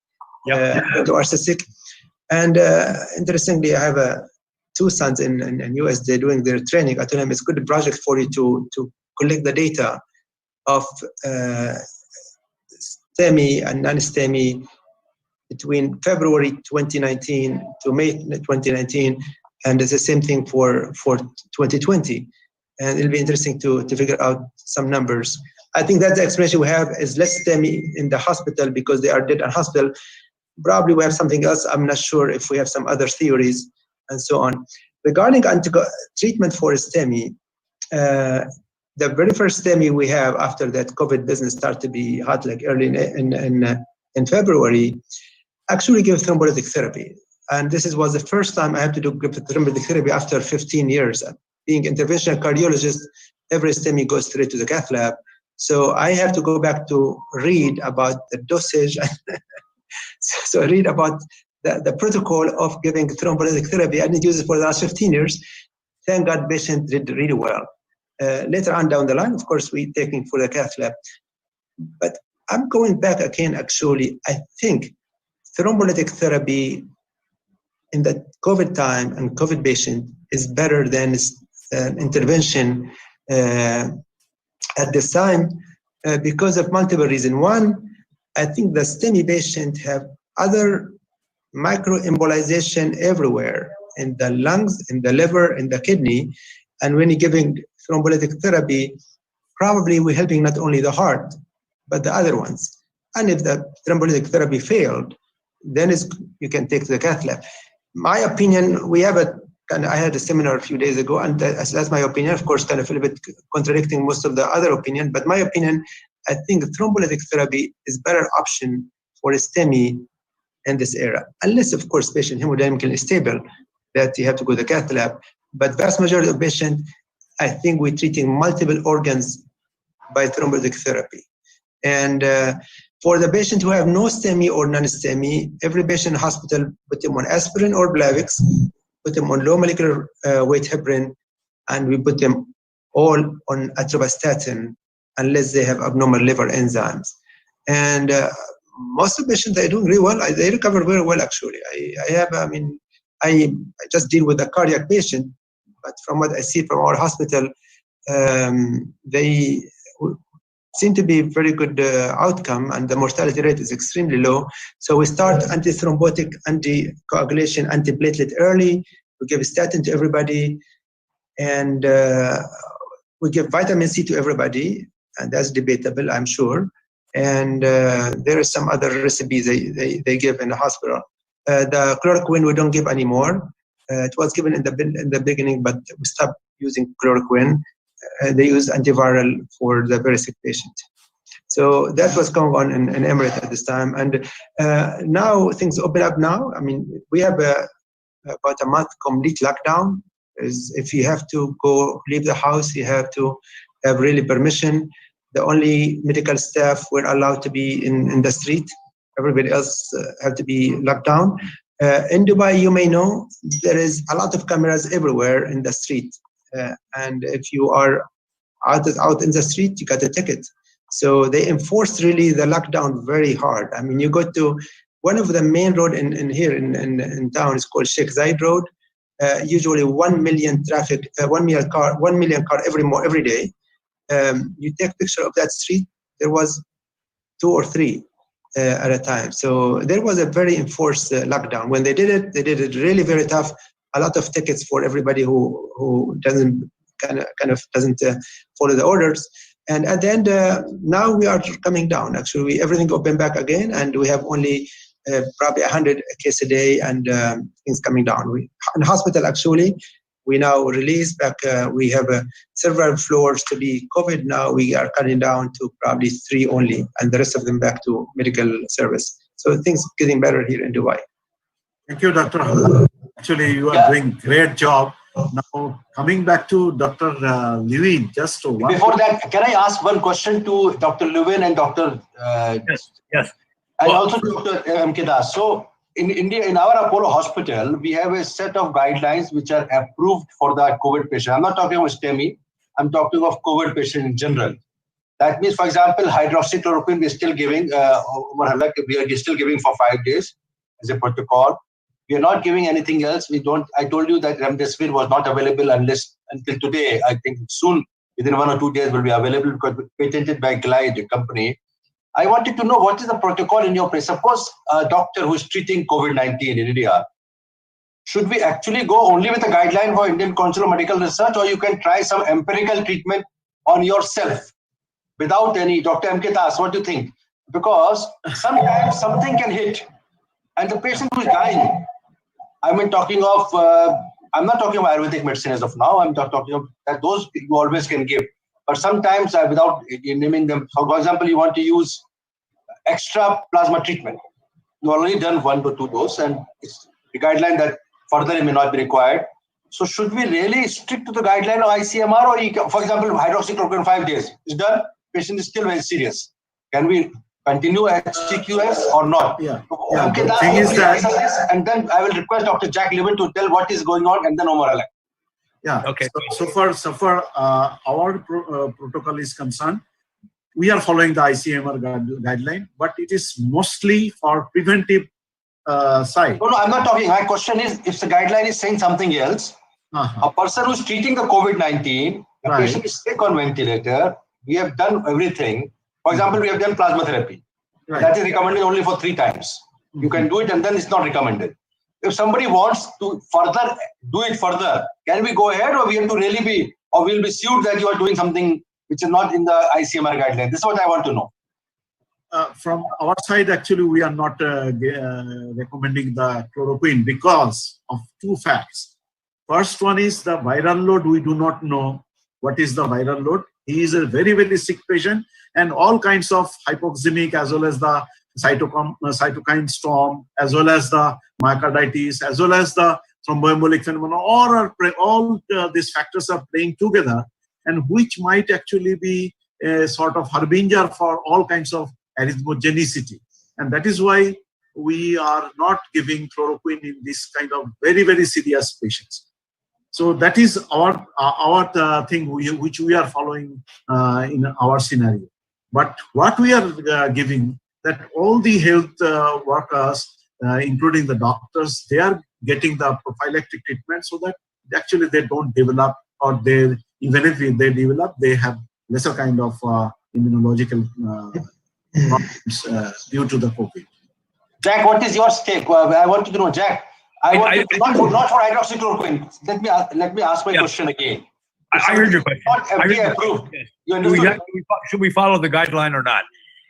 Speaker 8: To our sick. And interestingly, I have 2 sons in US. They're doing their training. I told them it's a good project for you to collect the data of STEMI and non-STEMI between February 2019 to May 2019, and it's the same thing for 2020. And it'll be interesting to figure out some numbers. I think that's the explanation we have is less STEMI in the hospital because they are dead in hospital. Probably we have something else. I'm not sure if we have some other theories and so on. Regarding treatment for STEMI, the very first STEMI we have after that COVID business started to be hot, like early in February, actually gave thrombolytic therapy. And this was the first time I had to do thrombolytic therapy after 15 years. Being interventional cardiologist, every STEMI goes straight to the cath lab. So I have to go back to read about the dosage. So I read about the protocol of giving thrombolytic therapy. I didn't use it for the last 15 years. Thank God patient did really well. Later on down the line, of course, we taking for the cath lab. But I'm going back again, actually, I think thrombolytic therapy in the COVID time and COVID patient is better than intervention at this time because of multiple reasons. One, I think the STEMI patient have other microembolization everywhere in the lungs, in the liver, in the kidney, And when you're giving thrombolytic therapy, probably we're helping not only the heart, but the other ones. And if the thrombolytic therapy failed, then you can take the cath lab. My opinion, I had a seminar a few days ago, and that's my opinion, of course, kind of a little bit contradicting most of the other opinion, but my opinion, I think thrombolytic therapy is better option for a STEMI in this era, unless, of course, patient hemodynamically stable, that you have to go to the cath lab. But vast majority of patients, I think we're treating multiple organs by thrombolytic therapy. And for the patient who have no STEMI or non-STEMI, every patient in the hospital put them on aspirin or Blavix, put them on low molecular weight heparin, and we put them all on atorvastatin unless they have abnormal liver enzymes. And most of the patients, they're doing really well. They recover very well, actually. I just deal with a cardiac patient, but from what I see from our hospital, they seem to be very good outcome, and the mortality rate is extremely low. So we start antithrombotic, anticoagulation, antiplatelet early. We give statin to everybody, and we give vitamin C to everybody, and that's debatable, I'm sure. And there are some other recipes they give in the hospital. The chloroquine we don't give anymore. It was given in the beginning, but we stopped using chloroquine. They use antiviral for the very sick patient. So that was going on in Emirates at this time. And now things open up now. I mean, we have about a month complete lockdown. If you have to leave the house, you have to have really permission. The only medical staff were allowed to be in the street. Everybody else have to be locked down. In Dubai, you may know, there is a lot of cameras everywhere in the street. And if you are out in the street, you got a ticket. So they enforced really the lockdown very hard. I mean, you go to one of the main road in town is called Sheikh Zayed Road. Usually 1 million traffic, 1 million car every day. You take picture of that street, there was 2 or 3 at a time. So there was a very enforced lockdown. When they did it really very tough. A lot of tickets for everybody who doesn't doesn't follow the orders. And at the end, now we are coming down. Actually, everything opened back again, and we have only probably 100 cases a day, and things coming down. In hospital, actually, we now release back. We have several floors to be COVID. Now we are cutting down to probably 3 only, and the rest of them back to medical service. So things getting better here in Dubai.
Speaker 2: Thank you, Dr. Actually, you are doing great job. Now, coming back to Dr. Levin, just one.
Speaker 1: Before that, can I ask one question to Dr. Levin and Dr.
Speaker 4: Yes.
Speaker 1: And also Dr. Mkedas. So, in India, in our Apollo hospital, we have a set of guidelines which are approved for the COVID patient. I'm not talking about STEMI. I'm talking of COVID patient in general. That means, for example, hydroxychloroquine we're still giving. We are still giving for 5 days as a protocol. We are not giving anything else. I told you that remdesivir was not available until today. I think soon, within 1 or 2 days, will be available because it's patented by Glide company. I wanted to know what is the protocol in your place. Suppose a doctor who is treating COVID-19 in India, should we actually go only with a guideline for Indian Council of Medical Research, or you can try some empirical treatment on yourself without any? Dr. Mkedas, what do you think? Because sometimes something can hit and the patient who is dying, I'm not talking of Ayurvedic medicine as of now. I'm talking of that those you always can give. But sometimes without naming them, for example, you want to use extra plasma treatment. You already done 1 to 2 doses, and it's the guideline that further it may not be required. So should we really stick to the guideline of ICMR, or for example, hydroxychloroquine 5 days is done, patient is still very serious. Can we continue HCQS or not?
Speaker 2: Yeah.
Speaker 1: Okay,
Speaker 2: the thing is that,
Speaker 1: and then I will request Dr. Jack Levin to tell what is going on, and then Omar Alek.
Speaker 2: Yeah.
Speaker 4: Okay.
Speaker 2: So far, our protocol is concerned, we are following the ICMR guideline, but it is mostly for preventive side.
Speaker 1: No, I'm not talking. My question is, if the guideline is saying something else, a person who's treating the COVID-19, the patient is sick on ventilator, we have done everything. For example, we have done plasma therapy. That is recommended only for 3 times. You can do it, and then it's not recommended. if somebody wants to further do it further, can we go ahead, or we have to really be, or we'll be sued that you are doing something which is not in the ICMR guideline? This is what I want to know.
Speaker 2: From our side, actually, we are not recommending the chloroquine because of two facts. First one is the viral load. We do not know what is the viral load. He is a very, very sick patient, and all kinds of hypoxemic, as well as the cytokine storm, as well as the myocarditis, as well as the thromboembolic phenomenon. All these factors are playing together, and which might actually be a sort of harbinger for all kinds of arrhythmogenicity. And that is why we are not giving chloroquine in this kind of very, very serious patients. So that is our thing which we are following in our scenario. But what we are giving, that all the health workers, including the doctors, they are getting the prophylactic treatment so that actually they don't develop, or they, even if they develop, they have lesser kind of immunological problems due to the COVID.
Speaker 1: Jack, what is your stake? I want to know, Jack. Not for hydroxychloroquine. Let me ask my question again.
Speaker 4: I heard your question.
Speaker 1: Not FDA approved.
Speaker 4: Should we follow the guideline or not?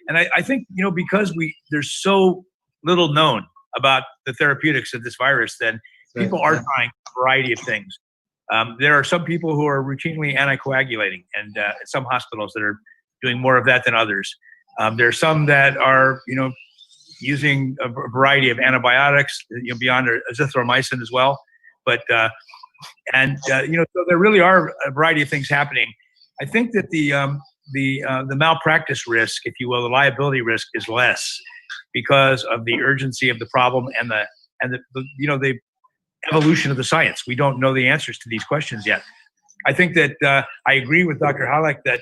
Speaker 4: And I think, because there's so little known about the therapeutics of this virus, then people are trying a variety of things. There are some people who are routinely anticoagulating, and some hospitals that are doing more of that than others. There are some that are, using a variety of antibiotics, beyond azithromycin as well. But so there really are a variety of things happening. I think that the malpractice risk, if you will, the liability risk, is less because of the urgency of the problem and the evolution of the science. We don't know the answers to these questions yet. I think that I agree with Dr. Halleck that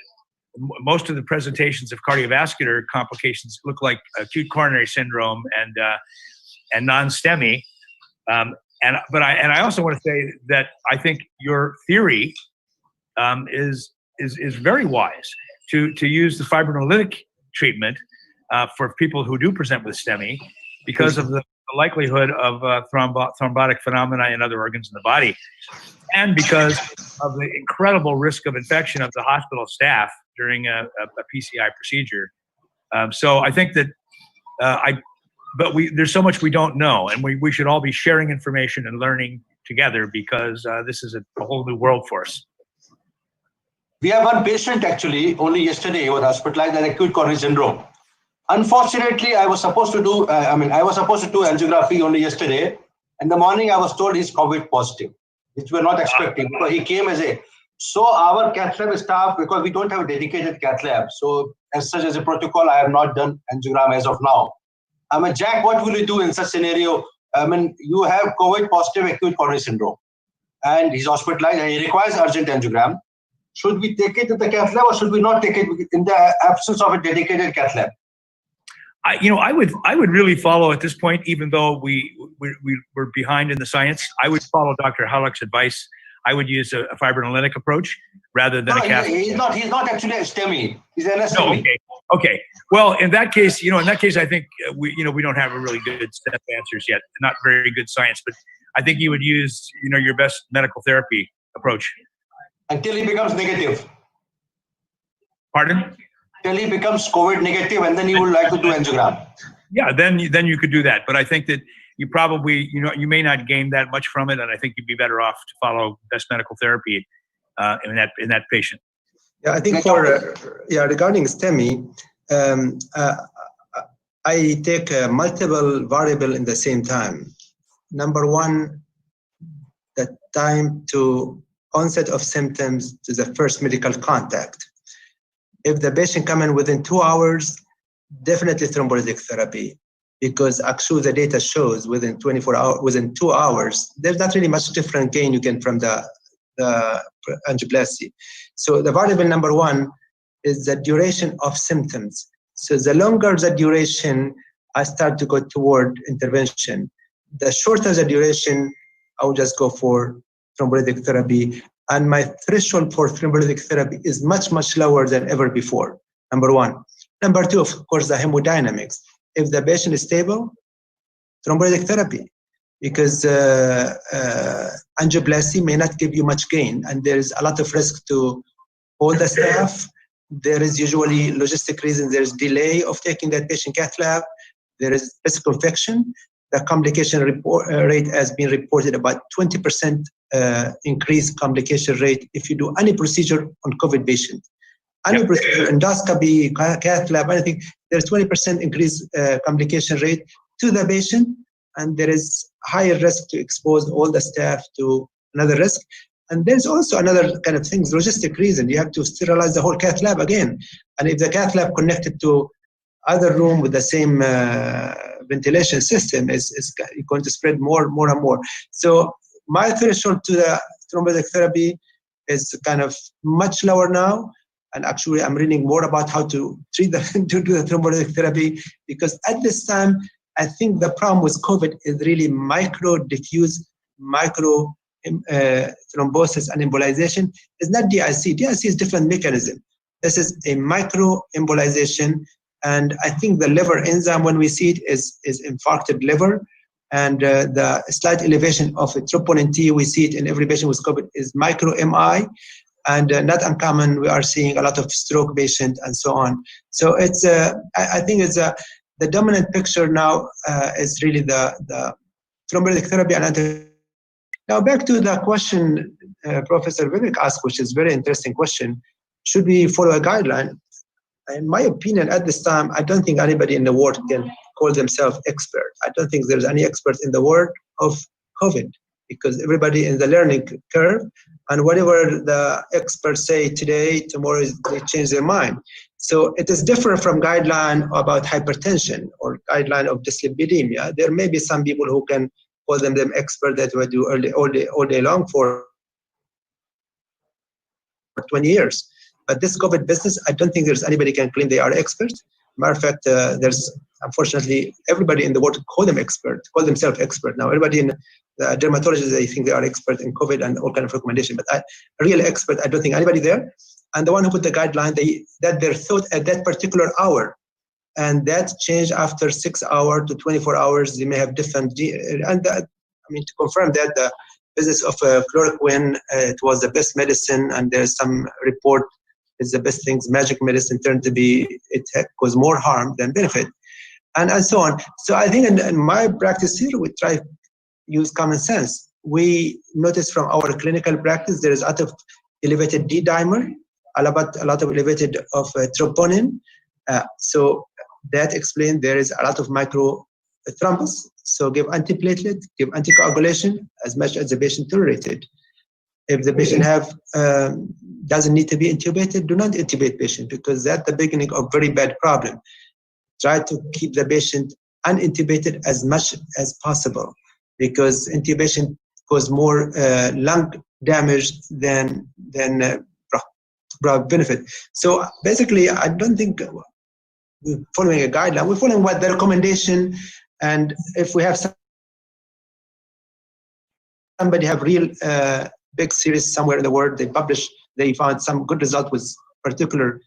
Speaker 4: most of the presentations of cardiovascular complications look like acute coronary syndrome and non-STEMI. But I also want to say that I think your theory is very wise to use the fibrinolytic treatment for people who do present with STEMI, because of the likelihood of thrombotic phenomena in other organs in the body, and because of the incredible risk of infection of the hospital staff during a PCI procedure. So I think that there's so much we don't know, and we should all be sharing information and learning together, because this is a whole new world for us.
Speaker 1: We have one patient actually, only yesterday, who was hospitalized with acute coronary syndrome. Unfortunately, I was supposed to do angiography only yesterday. In the morning, I was told he's COVID positive, which we're not expecting, because he came so our cath lab staff, because we don't have a dedicated cath lab, so as such as a protocol, I have not done angiogram as of now. Jack, what will you do in such scenario? You have COVID positive acute coronary syndrome, and he's hospitalized and he requires urgent angiogram. Should we take it to the cath lab, or should we not take it in the absence of a dedicated cath lab?
Speaker 4: I would really follow at this point, even though we're behind in the science. I would follow Dr. Halleck's advice. I would use a fibrinolytic approach rather than a cath.
Speaker 1: He's not actually a STEMI. He's an STEMI.
Speaker 4: No, okay. Well, in that case, I think we don't have a really good set of answers yet. Not very good science, but I think you would use your best medical therapy approach
Speaker 1: until he becomes negative.
Speaker 4: Pardon?
Speaker 1: Till he becomes COVID negative, and then he would like to do angiogram.
Speaker 4: Yeah, then you could do that. But I think that you probably, you may not gain that much from it, and I think you'd be better off to follow best medical therapy in that patient.
Speaker 8: Yeah, I think regarding STEMI, I take multiple variables in the same time. Number one, the time to onset of symptoms to the first medical contact. If the patient come in within 2 hours, definitely thrombolytic therapy, because actually the data shows within 24 hours, within 2 hours, there's not really much different gain you get from the angioplasty. So the variable number one is the duration of symptoms. So the longer the duration, I start to go toward intervention. The shorter the duration, I will just go for thrombolytic therapy. And my threshold for thrombolytic therapy is much, much lower than ever before, number one. Number two, of course, the hemodynamics. If the patient is stable, thrombolytic therapy. because angioplasty may not give you much gain, and there is a lot of risk to all the staff. There is usually logistic reasons. There is delay of taking that patient cath lab. There is risk of infection. The complication rate has been reported about 20% increased complication rate if you do any procedure on COVID patient. Any procedure, endoscopy, cath lab, anything, there's 20% increased complication rate to the patient, and there is higher risk to expose all the staff to another risk. And there's also another kind of things, logistic reason. You have to sterilize the whole cath lab again. And if the cath lab connected to other room with the same ventilation system is going to spread more and more. So my threshold to the thrombolytic therapy is kind of much lower now. And actually, I'm reading more about how to treat to do the thrombolytic therapy, because at this time, I think the problem with COVID is really micro diffuse, micro thrombosis and embolization. It's not DIC. DIC is different mechanism. This is a micro embolization, and I think the liver enzyme, when we see it, is infarcted liver, and the slight elevation of a troponin T, we see it in every patient with COVID, is micro MI. And not uncommon, we are seeing a lot of stroke patients and so on. So it's, I think it's the dominant picture now is really the thrombolytic therapy and now back to the question Professor Vivek asked, which is a very interesting question. Should we follow a guideline? In my opinion, at this time, I don't think anybody in the world can call themselves expert. I don't think there's any expert in the world of COVID, because everybody in the learning curve, and whatever the experts say today, tomorrow they change their mind. So it is different from guideline about hypertension or guideline of dyslipidemia. There may be some people who can call them expert that will do all day long for 20 years. But this COVID business, I don't think there's anybody can claim they are experts. Matter of fact, there's unfortunately everybody in the world call themselves expert now. Everybody in the dermatologists, they think they are expert in COVID and all kind of recommendation. But a real expert, I don't think anybody there. And the one who put the guideline, that their thought at that particular hour, and that changed after 6 hours to 24 hours. They may have different, and that, I mean, to confirm that the business of chloroquine, it was the best medicine, and there's some report it's the best things. Magic medicine turned to be, it caused more harm than benefit, and so on. So I think in my practice here, we try to use common sense. We notice from our clinical practice there is a lot of elevated D dimer, a lot of elevated of troponin. So that explains there is a lot of micro thrombus. So give antiplatelet, give anticoagulation as much as the patient tolerated. If the patient doesn't need to be intubated, do not intubate patient, because that's the beginning of very bad problem. Try to keep the patient unintubated as much as possible, because intubation causes more lung damage than benefit. So basically, I don't think we're following a guideline. We're following what the recommendation, and if we have somebody have real big series somewhere in the world, they found some good result with particular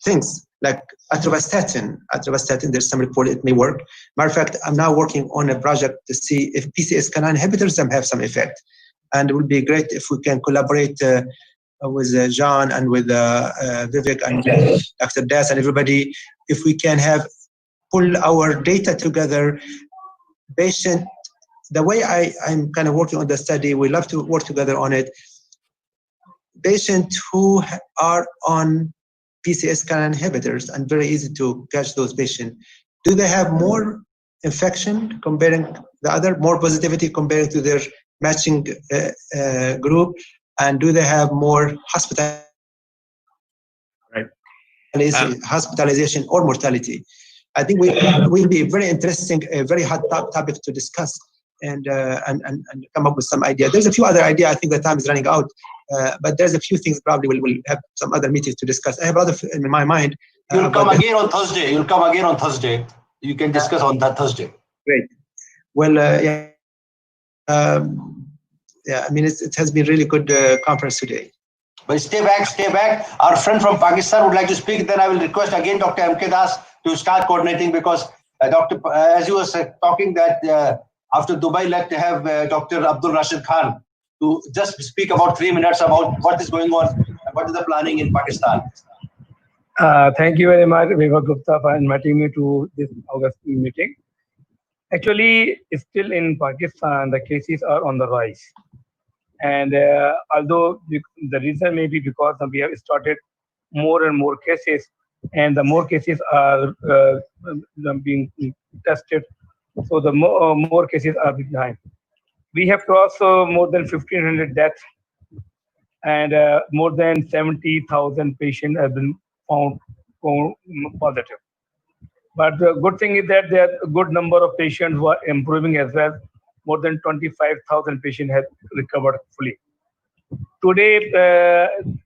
Speaker 8: things like atorvastatin. Atorvastatin, there's some report it may work. Matter of fact, I'm now working on a project to see if PCSK9 inhibitors have some effect. And it would be great if we can collaborate with John and with Vivek and Dr. Das and everybody, if we can pull our data together. Patient, the way I'm kind of working on the study, we love to work together on it. Patients who are on PCSK9 inhibitors, and very easy to catch those patients, do they have more infection comparing the other, more positivity comparing to their matching group, and do they have more hospitalization or mortality? I think will be very interesting, a very hot topic to discuss and come up with some idea. There's a few other ideas. I think the time is running out, but there's a few things probably we'll have some other meetings to discuss. I have a lot of in my mind.
Speaker 1: You'll come again on Thursday. You'll come again on Thursday. You can discuss on that Thursday.
Speaker 8: Great. Well, yeah. Yeah, I mean, it has been really good conference today.
Speaker 1: But stay back. Our friend from Pakistan would like to speak. Then I will request again Dr. M.K. Das to start coordinating, because Doctor, as you were talking that After Dubai, like to have Dr. Abdul Rashid Khan to just speak about 3 minutes about what is going on and what is the planning in Pakistan.
Speaker 9: Thank you very much, Vivek Gupta, for inviting me to this August meeting. Actually, still in Pakistan, the cases are on the rise. And although the reason may be because we have started more and more cases, and the more cases are being tested, so the more cases are behind. We have crossed more than 1,500 deaths, and more than 70,000 patients have been found positive. But the good thing is that there are a good number of patients who are improving as well. More than 25,000 patients have recovered fully. Today,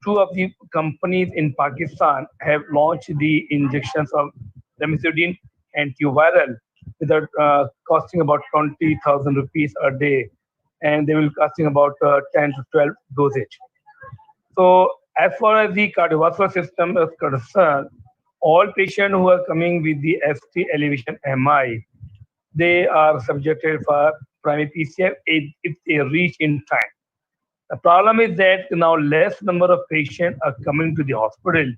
Speaker 9: two of the companies in Pakistan have launched the injections of remicade antiviral without costing about 20,000 rupees a day, and they will costing about 10 to 12 dosage. So as far as the cardiovascular system is concerned, all patients who are coming with the ST elevation MI, they are subjected for primary PCR if they reach in time. The problem is that now less number of patients are coming to the hospital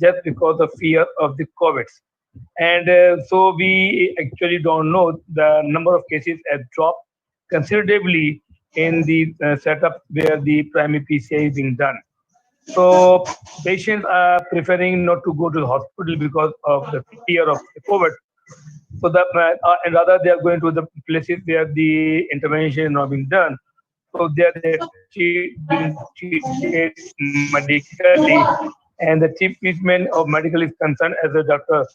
Speaker 9: just because of fear of the COVID. And so we actually don't know the number of cases have dropped considerably in the setup where the primary PCI is being done. So patients are preferring not to go to the hospital because of the fear of the COVID. So that and rather they are going to the places where the intervention is not being done. So they are being treated medically, and the chief treatment of medical is concerned, as the Dr.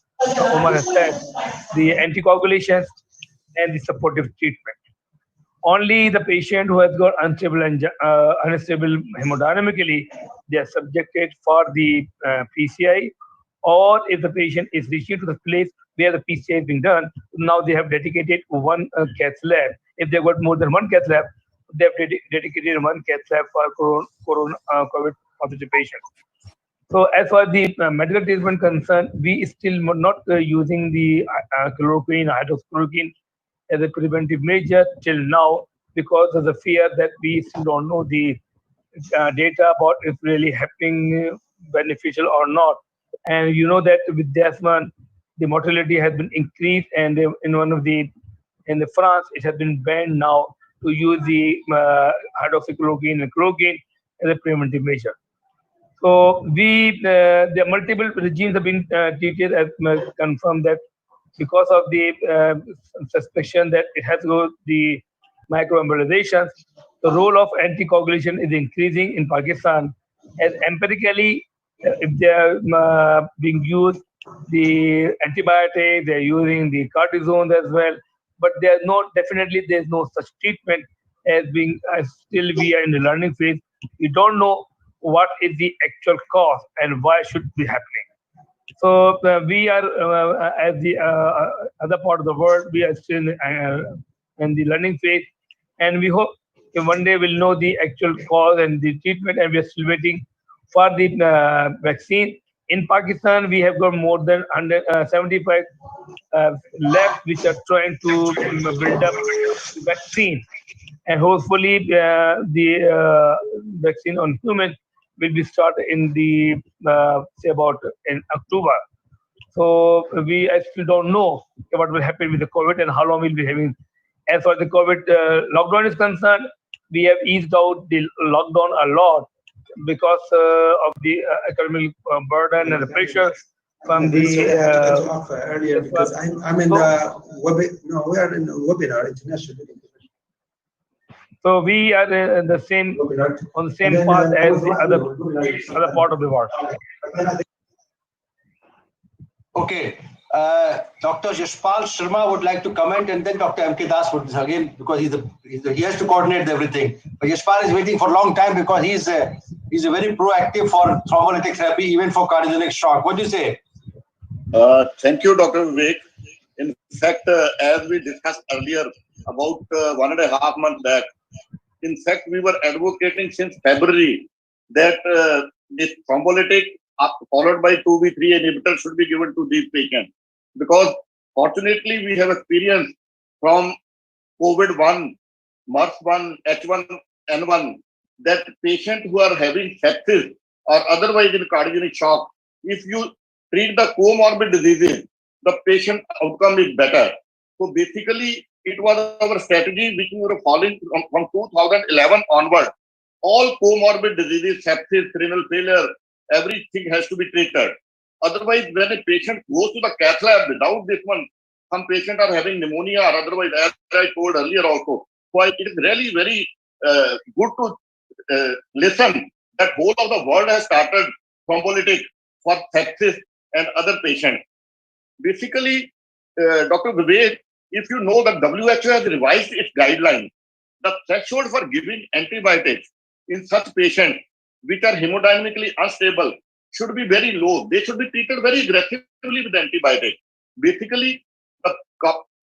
Speaker 9: Omar has said, the anticoagulations and the supportive treatment. Only the patient who has got unstable hemodynamically, they are subjected for the PCI, or if the patient is reaching to the place where the PCI is being done, now they have dedicated one cath lab. If they've got more than one cath lab, they have dedicated one cath lab for COVID positive patients. So as far as the medical treatment concerned, we still not using the chloroquine, hydroxychloroquine as a preventive measure till now because of the fear that we still don't know the data about if really happening beneficial or not. And you know that with Desmond, the mortality has been increased, and in the France, it has been banned now to use the hydroxychloroquine and chloroquine as a preventive measure. So there are multiple regimes have been treated as confirmed that because of the suspicion that it has the microembolizations, the role of anticoagulation is increasing in Pakistan. As empirically, if they are being used, the antibiotics, they're using the cortisone as well, but there's no such treatment as being still we are in the learning phase. We don't know what is the actual cause and why should be happening. So we are, as the other part of the world, we are still in the learning phase, and we hope one day we'll know the actual cause and the treatment, and we are still waiting for the vaccine. In Pakistan, we have got more than 175 labs which are trying to build up vaccine, and hopefully the vaccine on human will be started in the say about in October. So we still don't know what will happen with the COVID and how long we'll be having. As far as the COVID lockdown is concerned, we have eased out the lockdown a lot because of the economic burden and the pressure from the.
Speaker 8: Earlier because I'm in the we are in a webinar international.
Speaker 9: So we are on the same path as the other part of the world.
Speaker 1: Okay, Dr. Yashpal Sharma would like to comment, and then Dr. M.K. Das would again, because he has to coordinate everything. But Yashpal is waiting for a long time because he's very proactive for thrombolytic therapy, even for cardiogenic shock. What do you say?
Speaker 3: Thank you, Dr. Vivek. In fact, as we discussed earlier, about 1.5 months back, in fact, we were advocating since February that this thrombolytic followed by 2B3 inhibitor should be given to these patients. Because fortunately, we have experience from COVID-1, MERS-1, H1N1, that patient who are having sepsis or otherwise in cardiogenic shock, if you treat the comorbid diseases, the patient outcome is better. So basically, it was our strategy which we were following from 2011 onward. All comorbid diseases, sepsis, renal failure, everything has to be treated. Otherwise, when a patient goes to the cath lab without this one, some patients are having pneumonia or otherwise, as I told earlier also. So it is really very good to listen that whole of the world has started thrombolytic for sepsis and other patients. Basically, Dr. Vivek, if you know that WHO has revised its guidelines, the threshold for giving antibiotics in such patients which are hemodynamically unstable should be very low. They should be treated very aggressively with antibiotics. Basically, the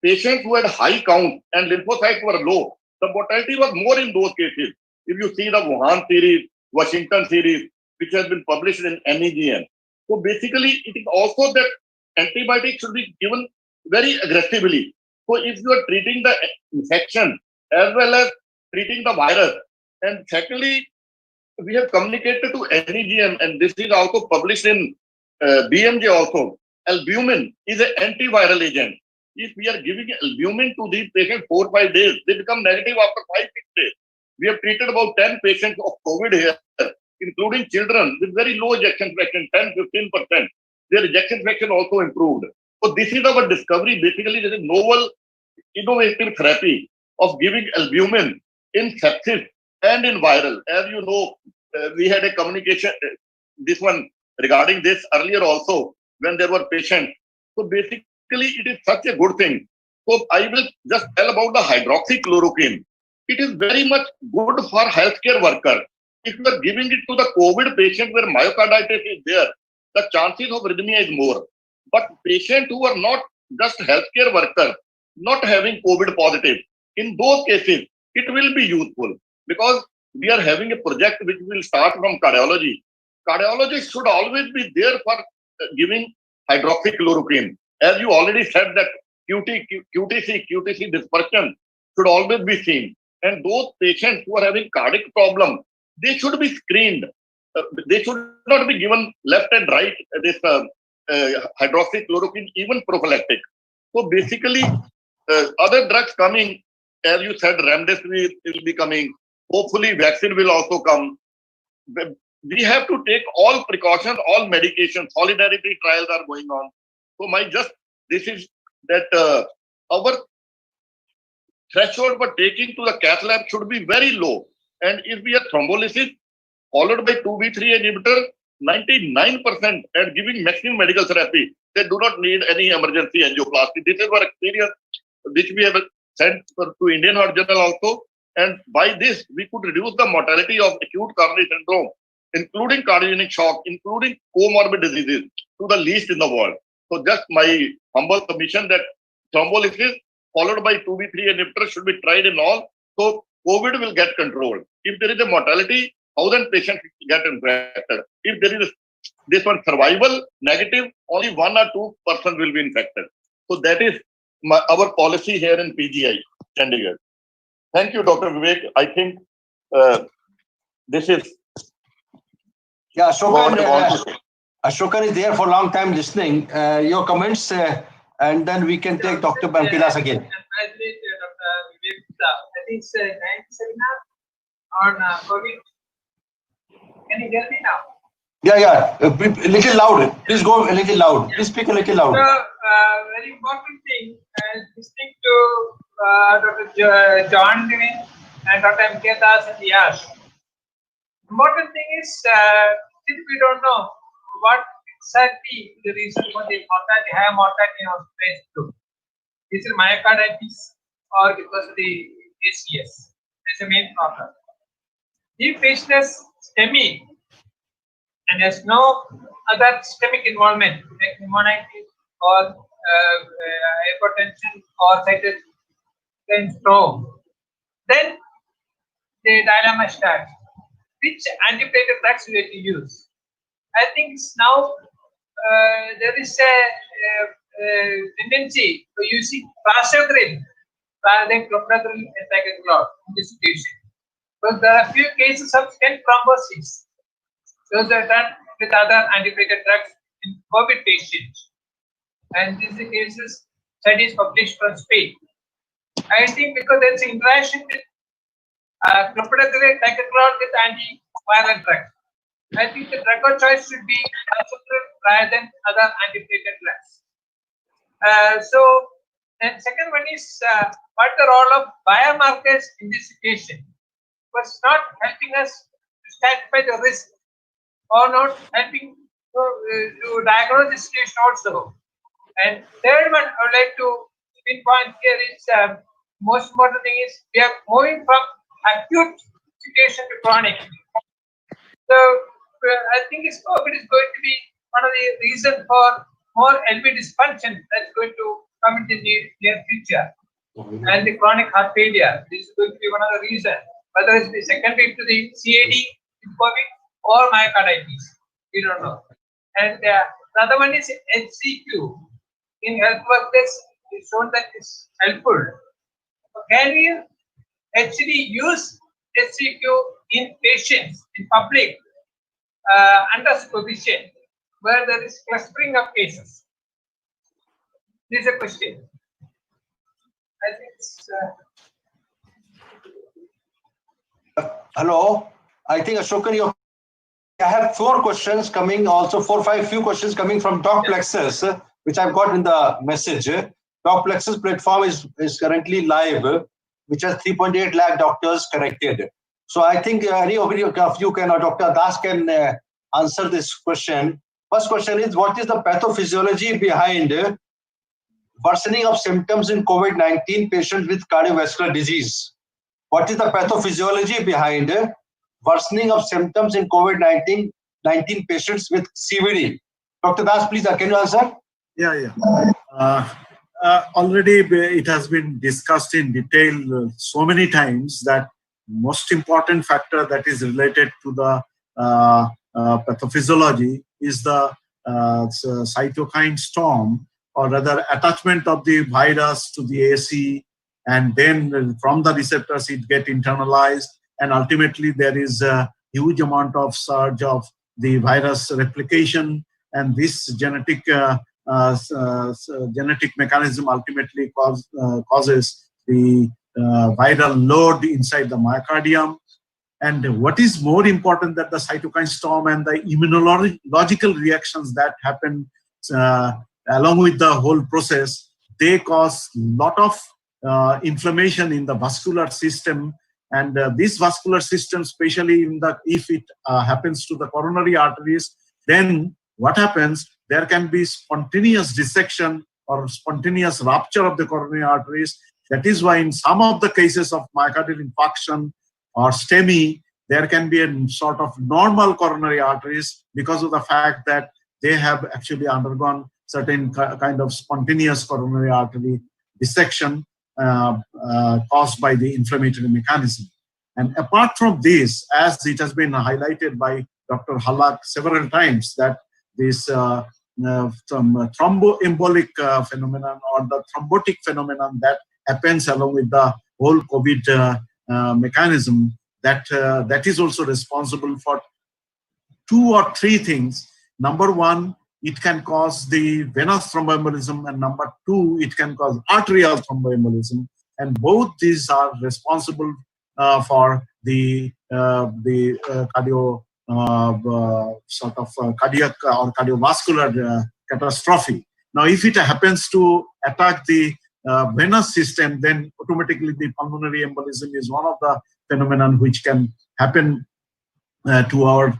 Speaker 3: patients who had high count and lymphocytes were low, the mortality was more in those cases. If you see the Wuhan series, Washington series, which has been published in NEGM. So basically, it is also that antibiotics should be given very aggressively. So if you are treating the infection as well as treating the virus, and secondly, we have communicated to NEGM, and this is also published in BMJ also. Albumin is an antiviral agent. If we are giving albumin to these patients 4 or 5 days, they become negative after 5 or 6 days. We have treated about 10 patients of COVID here, including children with very low ejection fraction, 10-15%. Their ejection fraction also improved. So this is our discovery. Basically, there is novel, innovative therapy of giving albumin in sepsis and in viral. As you know, we had a communication, this one regarding this earlier also, when there were patients. So basically, it is such a good thing. So I will just tell about the hydroxychloroquine. It is very much good for healthcare workers. If you are giving it to the COVID patient where myocarditis is there, the chances of arrhythmia is more. But patients who are not just healthcare workers, not having COVID positive, in those cases, it will be useful because we are having a project which will start from cardiology. Cardiologists should always be there for giving hydroxychloroquine. As you already said that QTC dispersion should always be seen. And those patients who are having cardiac problem, they should be screened. They should not be given left and right this hydroxychloroquine, even prophylactic. So basically, other drugs coming, as you said, remdesivir will be coming. Hopefully, vaccine will also come. We have to take all precautions, all medications. Solidarity trials are going on. So this is that our threshold for taking to the cath lab should be very low. And if we have thrombolysis followed by 2B3 inhibitor, 99% and giving maximum medical therapy, they do not need any emergency angioplasty. This is our experience, which we have sent to Indian Heart Journal also. And by this, we could reduce the mortality of acute coronary syndrome, including cardiogenic shock, including comorbid diseases, to the least in the world. So just my humble submission that thrombolysis followed by 2B3 inhibitor should be tried in all. So COVID will get controlled. If there is a mortality, 1,000 patients get infected. If there is this one survival negative, only 1 or 2% will be infected. So that is our policy here in PGI, Chandigarh. Thank you, Dr. Vivek. I think this is.
Speaker 1: Yeah, Ashokan is there for a long time listening. Your comments, and then we can take Dr. Bankilas again.
Speaker 10: I think Dr. Vivek, I think it's a 9th seminar on COVID. Can you hear me now?
Speaker 1: Yeah. A little loud. Please go a little loud. Please speak a little loud.
Speaker 10: So, very important thing, listening to Dr. John Levin and Dr. M.K. Das and Yash. Important thing is, still we don't know what exactly the reason for the mortality, high mortality of phase 2. Is it myocarditis or because of the ACS? That's the main problem. If patient has STEMI and has no other systemic involvement like pneumonitis or hypertension or cytokine storm, then the dilemma starts. Which antiplatelet drugs we have to use? I think now there is a tendency to using prasugrel rather than clopidogrel ticagrelor in this situation. But there are few cases of stent thrombosis. Those are done with other antiplatelet drugs in COVID patients. And these are cases studies published from Spain. I think because there is interaction with clopidogrel ticagrelor with antiviral drugs. I think the drug of choice should be lansoprazole rather than other antiplatelet drugs. And second one is what the role of biomarkers in this situation was not helping us to stratify the risk or not helping to diagnose the situation also. And third one I would like to pinpoint here is most important thing is we are moving from acute situation to chronic. So I think COVID is going to be one of the reasons for more LV dysfunction that's going to come in the near future. And the chronic heart failure, this is going to be one of the reasons, whether it's the secondary to the CAD with COVID or myocarditis, we don't know. And the other one is HCQ. In health workers, it's shown that it's helpful. Can we actually use HCQ in patients, in public, under supervision, where there is clustering of cases? This is a question. I think it's...
Speaker 1: Hello. I think Ashokan, I have 4 questions coming, also 4 or 5 few questions coming from Docplexus, which I've got in the message. Docplexus platform is currently live, which has 3.8 lakh doctors connected. So I think any of you can, or Dr. Das can answer this question. First question is, what is the pathophysiology behind worsening of symptoms in COVID-19 patients with cardiovascular disease? What is the pathophysiology behind worsening of symptoms in COVID-19 patients with CVD? Dr. Das, please, can you answer?
Speaker 2: Yeah. Already it has been discussed in detail so many times that most important factor that is related to the pathophysiology is the cytokine storm, or rather attachment of the virus to the AC, and then from the receptors it get internalized, and ultimately there is a huge amount of surge of the virus replication, and this genetic mechanism ultimately causes the viral load inside the myocardium. And what is more important than the cytokine storm and the immunological reactions that happen along with the whole process, they cause a lot of inflammation in the vascular system. And this vascular system, especially if it happens to the coronary arteries, then what happens? There can be spontaneous dissection or spontaneous rupture of the coronary arteries. That is why in some of the cases of myocardial infarction or STEMI, there can be a sort of normal coronary arteries because of the fact that they have actually undergone certain kind of spontaneous coronary artery dissection caused by the inflammatory mechanism. And apart from this, as it has been highlighted by Dr. Halak several times, that this thromboembolic phenomenon or the thrombotic phenomenon that happens along with the whole COVID mechanism, that is also responsible for 2 or 3 things. Number 1, it can cause the venous thromboembolism, and number 2, it can cause arterial thromboembolism, and both these are responsible for the cardiac or cardiovascular catastrophe. Now, if it happens to attack the venous system, then automatically the pulmonary embolism is one of the phenomenon which can happen to our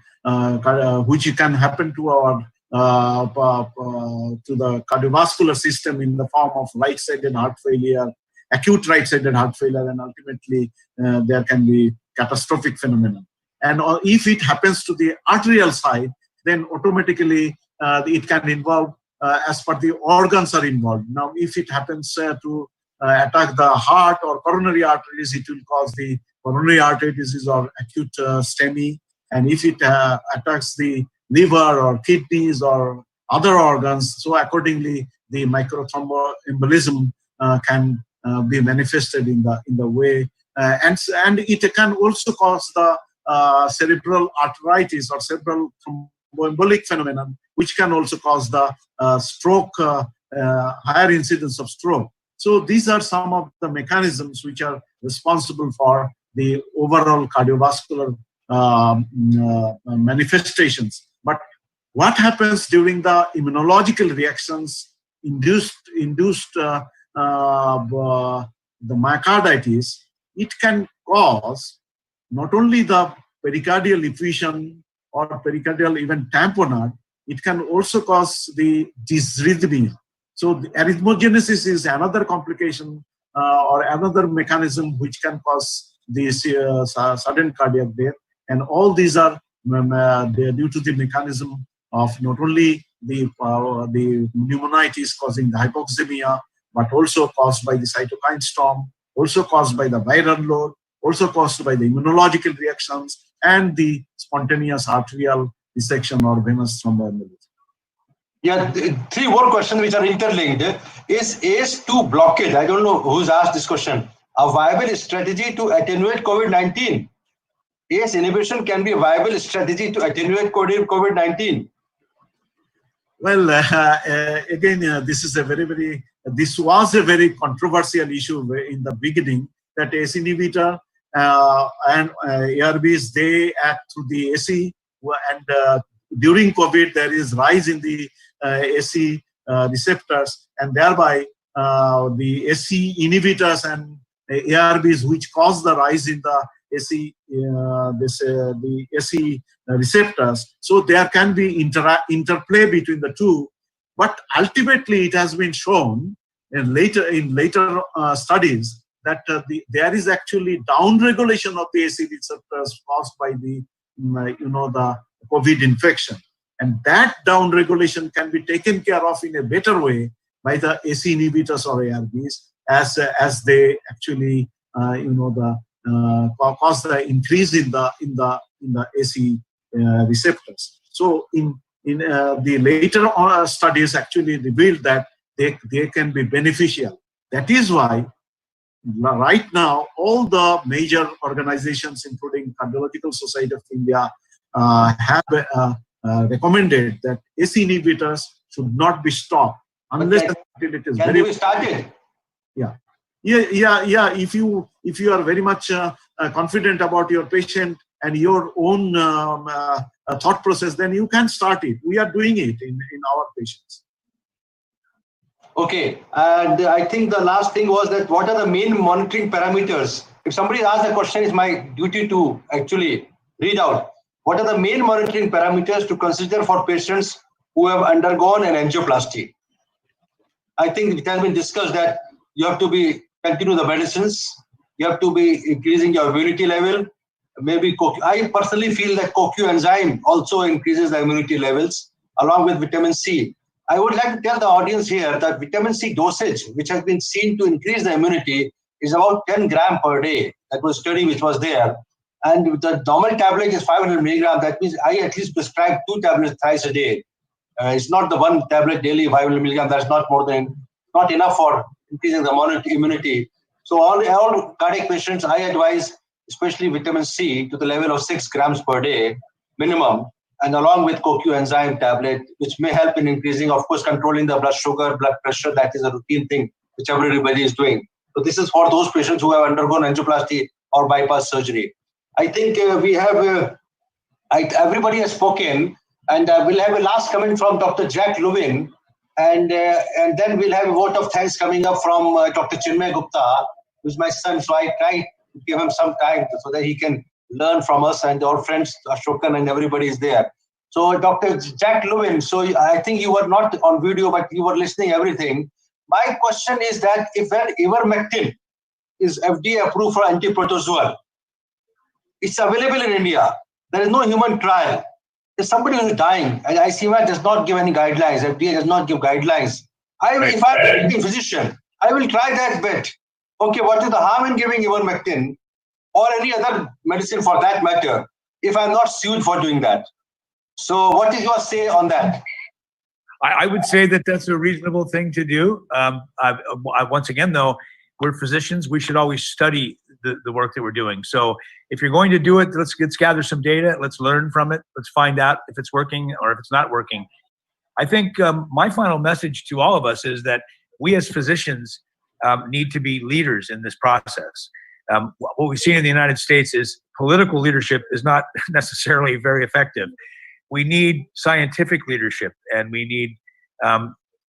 Speaker 2: to the cardiovascular system in the form of right-sided heart failure, acute right-sided heart failure, and ultimately there can be catastrophic phenomenon. And if it happens to the arterial side, then automatically it can involve as per the organs are involved. Now, if it happens to attack the heart or coronary arteries, it will cause the coronary artery disease or acute STEMI. And if it attacks the liver or kidneys or other organs, so accordingly the microthromboembolism can be manifested in the way, and it can also cause the cerebral arteritis or cerebral thromboembolic phenomenon, which can also cause the stroke, higher incidence of stroke. So these are some of the mechanisms which are responsible for the overall cardiovascular manifestations. But what happens during the immunological reactions induced the myocarditis? It can cause not only the pericardial effusion or pericardial even tamponade, it can also cause the dysrhythmia. So the arrhythmogenesis is another complication or another mechanism which can cause this sudden cardiac death. And all these are due to the mechanism of not only the pneumonitis causing the hypoxemia, but also caused by the cytokine storm, also caused by the viral load, also caused by the immunological reactions and the spontaneous arterial dissection or venous thromboembolism.
Speaker 1: Yeah, three more questions which are interlinked. Is ACE2 blockade, I don't know who's asked this question, a viable strategy to attenuate COVID-19? ACE inhibition can be a viable strategy to attenuate COVID-19.
Speaker 2: Well, again, this was a very controversial issue in the beginning, that ACE inhibitor and ARBs, they act through the ACE, and during COVID, there is rise in the ACE receptors, and thereby the ACE inhibitors and ARBs, which cause the rise in the ACE, the ACE receptors. So there can be interplay between the two, but ultimately it has been shown in later studies that there is actually downregulation of the ACE receptors caused by the the COVID infection, and that downregulation can be taken care of in a better way by the ACE inhibitors or ARBs, as they actually cause the increase in the ACE receptors. So in the later studies actually revealed that they can be beneficial. That is why right now all the major organizations, including Cardiological Society of India, have recommended that ACE inhibitors should not be stopped unless until it is
Speaker 1: can
Speaker 2: very
Speaker 1: be started.
Speaker 2: Yeah. If you are very much confident about your patient and your own thought process, then you can start it. We are doing it in our patients.
Speaker 1: Okay, and I think the last thing was that what are the main monitoring parameters? If somebody asks a question, it's my duty to actually read out. What are the main monitoring parameters to consider for patients who have undergone an angioplasty? I think it has been discussed that you have to continue the medicines, you have to be increasing your immunity level. Maybe I personally feel that CoQ enzyme also increases the immunity levels along with vitamin C. I would like to tell the audience here that vitamin C dosage, which has been seen to increase the immunity, is about 10 grams per day. That was a study which was there. And the normal tablet is 500 milligrams. That means I at least prescribe 2 tablets thrice a day. It's not the 1 tablet daily, 500 milligrams. That's not enough for increasing the immunity. So all cardiac patients, I advise, especially vitamin C, to the level of 6 grams per day minimum, and along with CoQ enzyme tablet, which may help in increasing, of course, controlling the blood sugar, blood pressure. That is a routine thing which everybody is doing. So this is for those patients who have undergone angioplasty or bypass surgery. I think we have, everybody has spoken, and we'll have a last comment from Dr. Jack Lubin, and then we'll have a vote of thanks coming up from Dr. Chinmay Gupta, who's my son. So I try to give him some time so that he can learn from us, and our friends Ashokan and everybody is there. So Dr. Jack Lubin, so I think you were not on video, but you were listening everything. My question is that if ivermectin is FDA approved for antiprotozoal, it's available in India. There is no human trial. There's somebody who is dying, and ICMR does not give any guidelines. FDA does not give guidelines. If I'm a physician, I will try that bet. Okay, what is the harm in giving ivermectin or any other medicine for that matter if I'm not sued for doing that? So what is your say on that?
Speaker 4: I would say that that's a reasonable thing to do. Once again, though, we're physicians. We should always study the work that we're doing. So if you're going to do it, let's gather some data. Let's learn from it. Let's find out if it's working or if it's not working. I think my final message to all of us is that we as physicians need to be leaders in this process. What we've seen in the United States is political leadership is not necessarily very effective. We need scientific leadership, and we need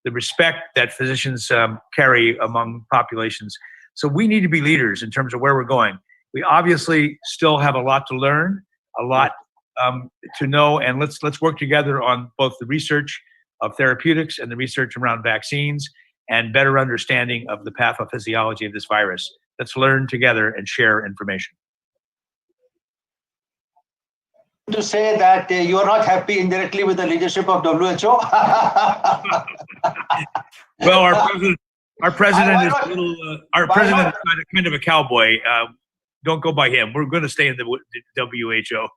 Speaker 4: the respect that physicians carry among populations. So we need to be leaders in terms of where we're going. We obviously still have a lot to learn, a lot to know, and let's work together on both the research of therapeutics and the research around vaccines and better understanding of the pathophysiology of this virus. Let's learn together and share information.
Speaker 1: To say that you are not happy indirectly with the leadership of WHO?
Speaker 4: Well, our president is a little, our president is kind of a cowboy. Don't go by him. We're going to stay in the WHO.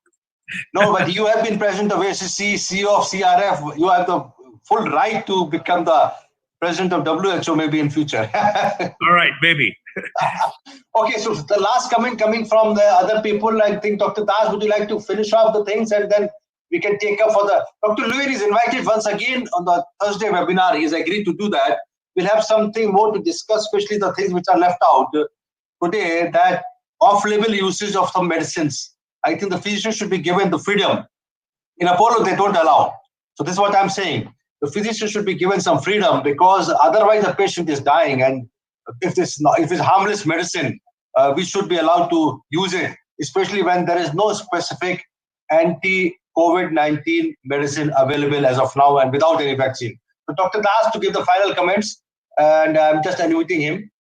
Speaker 1: No, but you have been president of ACC, CEO of CRF. You have the full right to become the president of WHO maybe in future.
Speaker 4: All right, maybe.
Speaker 1: Okay, so the last comment coming from the other people, I think Dr. Das, would you like to finish off the things and then we can take up for the... Dr. Lewin is invited once again on the Thursday webinar. He's agreed to do that. We'll have something more to discuss, especially the things which are left out today, that off-label usage of some medicines. I think the physician should be given the freedom. In Apollo, they don't allow. So this is what I'm saying. The physician should be given some freedom because otherwise the patient is dying. And if it's harmless medicine, we should be allowed to use it, especially when there is no specific anti-COVID-19 medicine available as of now and without any vaccine. So Dr. Das to give the final comments, and I'm just unmuting him.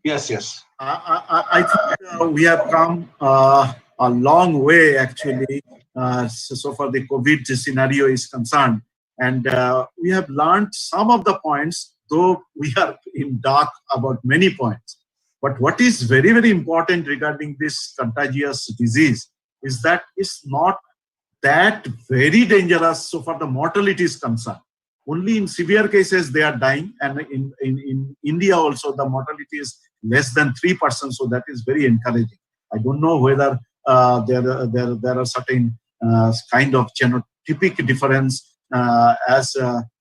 Speaker 1: Yes.
Speaker 2: I think we have come a long way actually, so far the COVID scenario is concerned. And we have learned some of the points, though we are in dark about many points. But what is very, very important regarding this contagious disease is that it's not that very dangerous so far the mortality is concerned. Only in severe cases they are dying, and in India also the mortality is less than 3%, so that is very encouraging. I don't know whether there are certain kind of genotypic difference as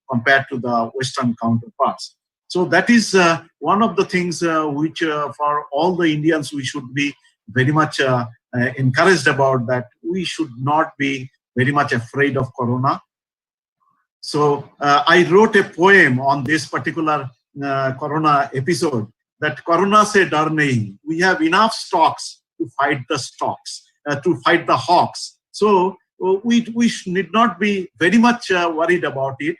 Speaker 2: compared to the Western counterparts. So that is one of the things which for all the Indians we should be very much encouraged about, that we should not be very much afraid of corona. So I wrote a poem on this particular corona episode, that corona se dar nahi. We have enough stocks to fight the stocks, to fight the hawks. So we need not be very much worried about it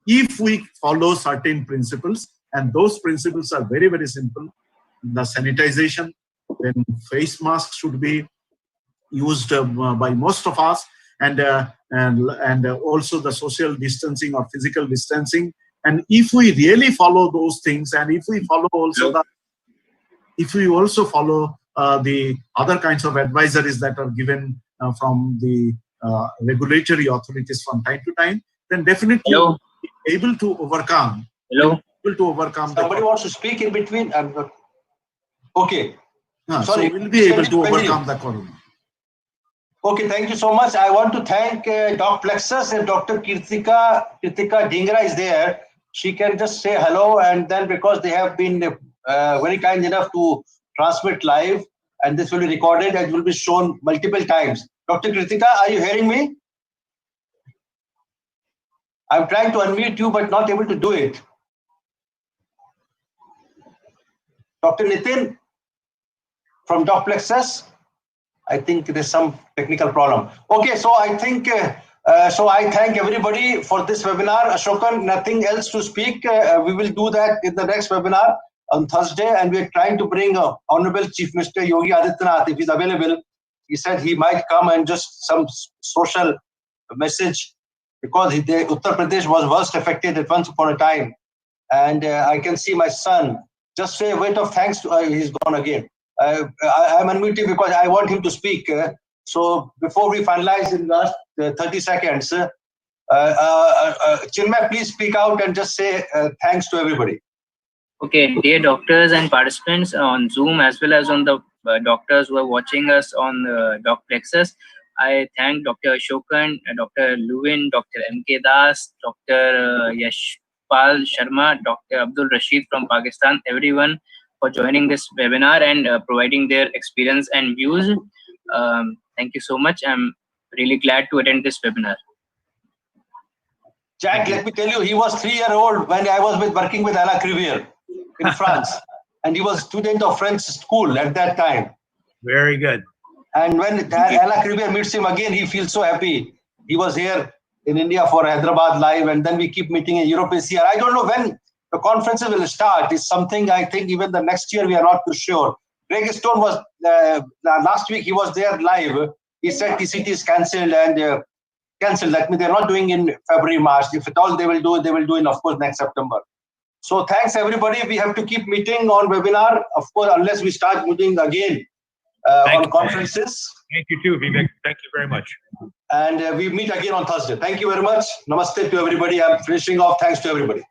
Speaker 2: if we follow certain principles, and those principles are very, very simple. The sanitization, then face masks should be used by most of us, and also the social distancing or physical distancing. And if we really follow those things, and if we follow also the other kinds of advisories that are given from the regulatory authorities from time to time, then definitely we'll be able to overcome.
Speaker 1: Somebody wants to speak in between. Okay.
Speaker 2: Sorry, so we'll be able to overcome the corona.
Speaker 1: Okay, thank you so much. I want to thank Docplexus, and Dr. Kritika Dhingra is there. She can just say hello, and then because they have been very kind enough to transmit live, and this will be recorded and will be shown multiple times. Dr. Kritika, are you hearing me? I'm trying to unmute you, but not able to do it. Dr. Nitin from Docplexus, I think there's some technical problem. Okay, so I think, I thank everybody for this webinar. Ashokan, nothing else to speak. We will do that in the next webinar on Thursday, and we're trying to bring Honorable Chief Minister Yogi Adityanath, if he's available. He said he might come and just some social message, because Uttar Pradesh was worst affected at once upon a time. And I can see my son just say a word of thanks to, he's gone again. I'm unmuting because I want him to speak. So before we finalize in the last 30 seconds, Chinmay, please speak out and just say thanks to everybody.
Speaker 11: Okay, dear doctors and participants on Zoom, as well as on the doctors who are watching us on Docplexus, I thank Dr. Ashokan, Dr. Luvin, Dr. M.K. Das, Dr. Yashpal Sharma, Dr. Abdul Rashid from Pakistan, everyone for joining this webinar and providing their experience and views. Thank you so much. I'm really glad to attend this webinar.
Speaker 1: Jack, let me tell you, he was 3-year-old when I was working with Alain Crivier in France. And he was a student of French school at that time.
Speaker 4: Very good.
Speaker 1: And when Alain Crivier meets him again, he feels so happy. He was here in India for Hyderabad Live, and then we keep meeting in Europe this year. I don't know when the conferences will start. It's something I think even the next year we are not too sure. Greg Stone was, last week he was there live. He said TCT is cancelled and cancelled. That means they're not doing in February, March. If at all they will do in, of course, next September. So thanks everybody. We have to keep meeting on webinar, of course, unless we start meeting again on conferences.
Speaker 4: Thank you too, Vivek. Thank you very much.
Speaker 1: And we meet again on Thursday. Thank you very much. Namaste to everybody. I'm finishing off. Thanks to everybody.